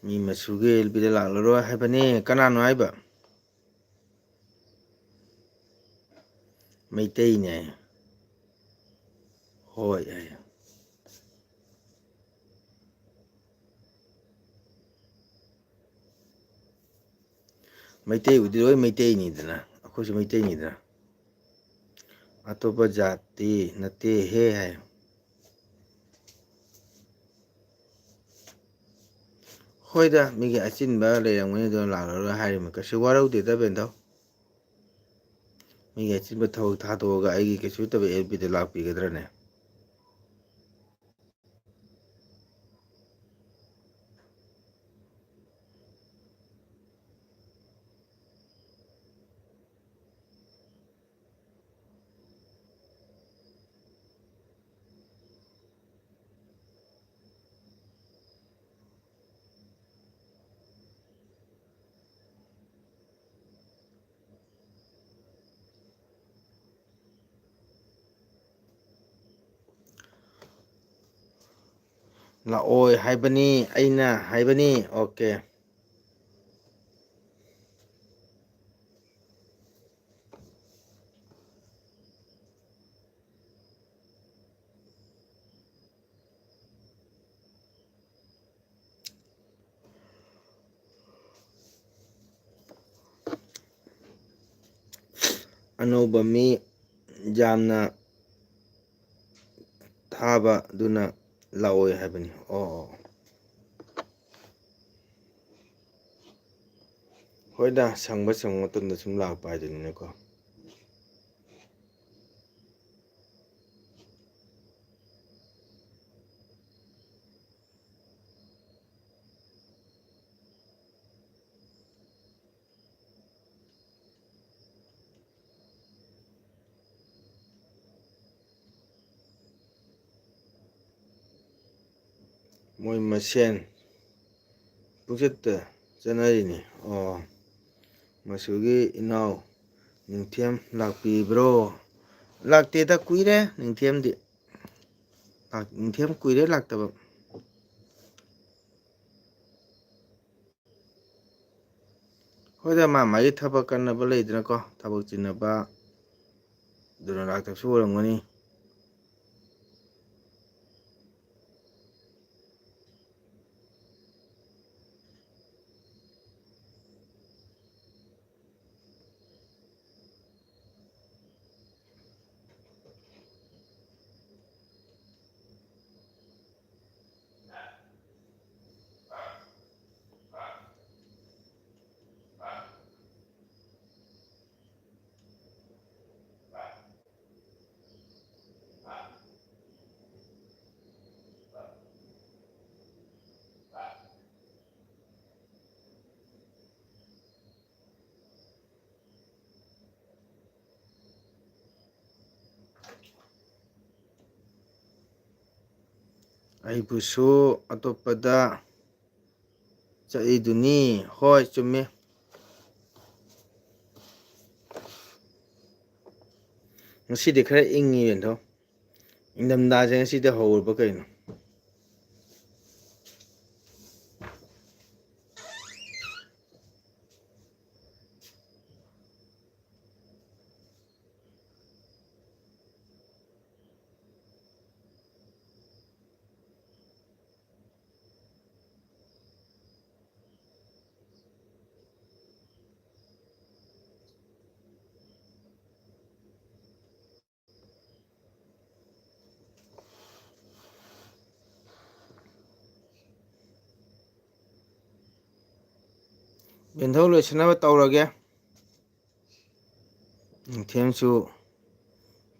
ꯃꯤ ꯃꯁꯨꯒꯤ ꯑꯦꯜꯕꯤꯗ ꯂꯥꯛꯂꯔꯣꯏ ꯍꯥꯏꯕꯅꯤ ꯀꯅꯥꯅꯣ ꯍꯥꯏꯕ ꯃꯩꯇꯩꯅꯦ ꯍꯣꯏ ꯍꯥꯏ ꯃꯩꯇꯩꯕꯨꯗꯤ ꯂꯣꯏ ꯃꯩꯇꯩꯅꯤꯗꯅ ꯑꯩꯈꯣꯏꯁꯨ ꯃꯩꯇꯩꯅꯤꯗꯅ ꯑꯇꯣꯞꯄ ꯖꯥꯇꯤ ꯅꯠꯇꯦꯍꯦ ꯍꯥꯏ ꯍꯣꯏꯗ ꯃꯤꯒꯤ ꯑꯆꯤꯟꯕ ꯂꯩꯔꯝꯒꯅꯤ ꯑꯗꯨꯅ ꯂꯥꯛꯂꯔꯣꯏ ꯍꯥꯏꯔꯤꯃ ꯀꯩꯁꯨ ꯋꯥꯔꯧꯗꯦꯗ ꯕꯦꯟꯊꯧ ꯃꯤꯒꯤ ꯑꯆꯤꯟꯕ ꯊꯕꯛ ꯊꯥꯗꯣꯛꯑꯒ ꯑꯩꯒꯤ ꯀꯩꯁꯨ ꯅꯠꯇꯕ ꯑꯦꯜꯕꯤꯗ ꯂꯥꯛꯄꯤꯒꯗ꯭ꯔꯅꯦ ꯂꯥꯛꯑꯣꯏ ꯍꯥꯏꯕꯅꯤ ꯑꯩꯅ ꯍꯥꯏꯕꯅꯤ ꯑꯣꯀꯦ ꯑꯅꯧꯕ ꯃꯤ ꯌꯥꯝꯅ ꯊꯥꯕ ꯑꯗꯨꯅ ꯂꯥꯛꯑꯣꯏ ꯍꯥꯏꯕꯅꯤ ꯑꯣ ꯍꯣꯏꯗ ꯁꯪꯕ ꯃꯇꯝꯗ ꯁꯨꯝ ꯂꯥꯛꯄ ꯍꯥꯏꯗꯨꯅꯤꯅꯀꯣ ꯃꯣꯏ ꯃꯁꯦꯟ ꯄꯨꯆꯠꯇ ꯆꯠꯅꯔꯤꯅꯤ ꯑꯣ ꯃꯁꯨꯒꯤ ꯏꯅꯥꯎ ꯅꯤꯡꯊꯦꯝ ꯂꯥꯛꯄꯤꯕ꯭ꯔꯣ ꯂꯥꯛꯇꯦꯗ ꯀꯨꯏꯔꯦ ꯅꯤꯡꯊꯦꯝꯗꯤ ꯅꯤꯡꯊꯦꯝ ꯀꯨꯏꯔꯦ ꯂꯥꯛꯇꯕ ꯍꯣꯏꯗ ꯃꯥ ꯃꯥꯒꯤ ꯊꯕꯛ ꯀꯟꯅꯕ ꯂꯩꯗꯅꯀꯣ ꯊꯕꯛ ꯆꯤꯟꯅꯕ ꯑꯗꯨꯅ ꯂꯥꯛꯇꯕꯁꯨ ꯑꯣꯏꯔꯝꯒꯅꯤ ꯑꯩꯕꯨꯁꯨ ꯑꯇꯣꯞꯄꯗ ꯆꯠꯂꯤꯗꯨꯅꯤ ꯍꯣꯏ ꯆꯨꯝꯃꯦ ꯉꯁꯤꯗꯤ ꯈꯔ ꯏꯪꯉꯤ ꯕꯦꯟꯊꯣ ꯏꯪꯊꯝꯊꯥꯁꯦ ꯉꯁꯤꯗꯤ ꯍꯧꯔꯕ ꯀꯩꯅꯣ ꯕꯦꯟꯊꯧ ꯂꯣꯏꯁꯤꯟꯅꯕ ꯇꯧꯔꯒꯦ. ꯊꯦꯝꯁꯨ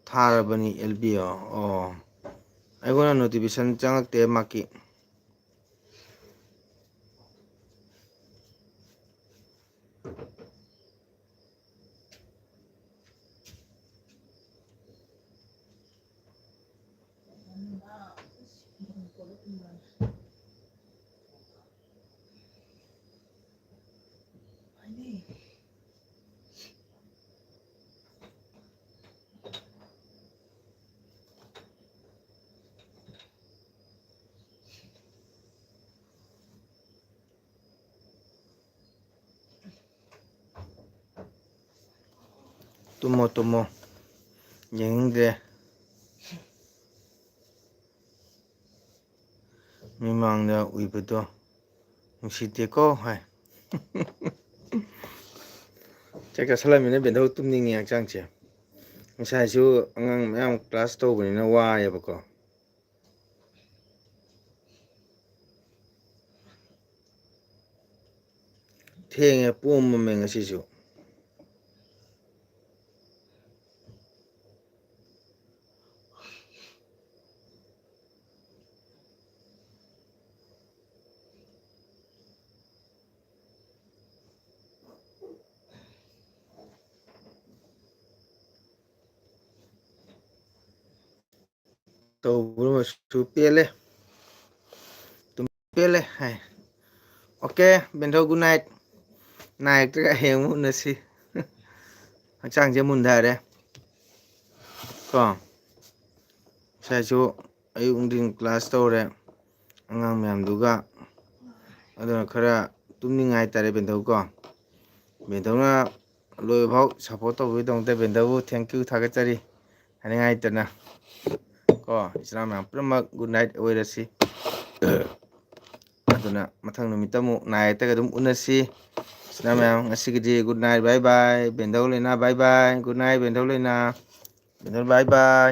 ꯊꯥꯔꯕꯅꯤ LB ꯑꯣ ꯑꯩꯉꯣꯟꯗ ꯅꯣꯇꯤꯐꯤꯀꯦꯁꯟ ꯆꯪꯉꯛꯇꯦ ꯃꯥꯛꯀꯤ. ꯇꯨꯝꯃꯣ ꯌꯦꯡꯅꯤꯡꯗ꯭ꯔꯦ. ꯃꯤꯃꯥꯡꯗ ꯎꯏꯕꯗꯣ ꯅꯨꯡꯁꯤꯗꯦꯀꯣ ꯍꯥꯏ. ꯆꯥꯛ ꯆꯥꯁꯜꯂꯃꯤꯅ ꯕꯦꯟꯊꯧ ꯇꯨꯝꯅꯤꯡꯉꯦ ꯍꯛꯆꯥꯡꯁꯦ. ꯉꯁꯥꯏꯁꯨ ꯑꯉꯥꯡ ꯃꯌꯥꯝ ꯀ꯭ꯂꯥꯁ ꯇꯧꯕꯅꯤꯅ ꯋꯥꯏꯑꯦꯕꯀꯣ. ꯊꯦꯡꯉꯦ ꯄꯣꯝꯃꯝꯃꯦ ꯉꯁꯤꯁꯨ. ꯇꯧꯕꯃꯁꯨ ꯄꯦꯜꯂꯦ. ꯄꯦꯜꯂꯦ ꯍꯥꯏ. Okay Benthou good night. ꯅꯥꯏꯔꯛꯇ꯭ꯔꯒ ꯍꯌꯦꯡ ꯑꯃꯨꯛ ꯎꯅꯁꯤ. ꯍꯛꯆꯥꯡꯁꯦ ꯃꯨꯟꯊꯔꯦ ꯀꯣ. ꯉꯁꯥꯏꯁꯨ ꯑꯌꯨꯛ ꯅꯨꯡꯊꯤꯟ ꯀ꯭ꯂꯥꯁ ꯇꯧꯔꯦ ꯑꯉꯥꯡ ꯃꯌꯥꯝꯗꯨꯒ. ꯑꯗꯨꯅ ꯈꯔ ꯇꯨꯝꯅꯤꯡꯉꯥꯏ ꯍꯥꯏꯇꯥꯔꯦ ꯕꯦꯟꯊꯧ ꯀꯣ. ꯕꯦꯟꯊꯧꯅ ꯂꯣꯏꯕꯐꯥꯎ ꯁꯞꯄꯣꯔꯠ ꯇꯧꯕꯒꯤꯗꯃꯛꯇ ꯕꯦꯟꯊꯧꯕꯨ ꯊꯦꯡꯀ꯭ꯌꯨ ꯊꯥꯒꯠꯆꯔꯤ. ꯍꯥꯏꯅꯤꯡꯉꯥꯏ ꯂꯩꯇꯅ ꯀꯣ ꯏꯆꯤꯟ ꯏꯅꯥꯎ ꯃꯌꯥꯝ ꯄꯨꯝꯅꯃꯛ ꯒꯨꯗ ꯅꯥꯏꯠ ꯑꯣꯏꯔꯁꯤ. ꯑꯗꯨꯅ ꯃꯊꯪ ꯅꯨꯃꯤꯠꯇ ꯑꯃꯨꯛ ꯅꯥꯏꯔꯛꯇꯒ ꯑꯗꯨꯝ ꯎꯅꯁꯤ. ꯏꯆꯤꯟ ꯏꯅꯥꯎ ꯃꯌꯥꯝ ꯉꯁꯤꯒꯤꯗꯤ ꯒꯨꯗ ꯅꯥꯏꯠ ꯕꯥꯏ ꯕꯥꯏ. ꯕꯦꯟꯊꯧ ꯂꯩꯅꯥ ꯕꯥꯏ ꯕꯥꯏ. ꯒꯨꯗ ꯅꯥꯏꯠ ꯕꯦꯟꯊꯧ ꯂꯩꯅꯥ. ꯕꯦꯟꯊꯧ ꯕꯥꯏ ꯕꯥꯏ.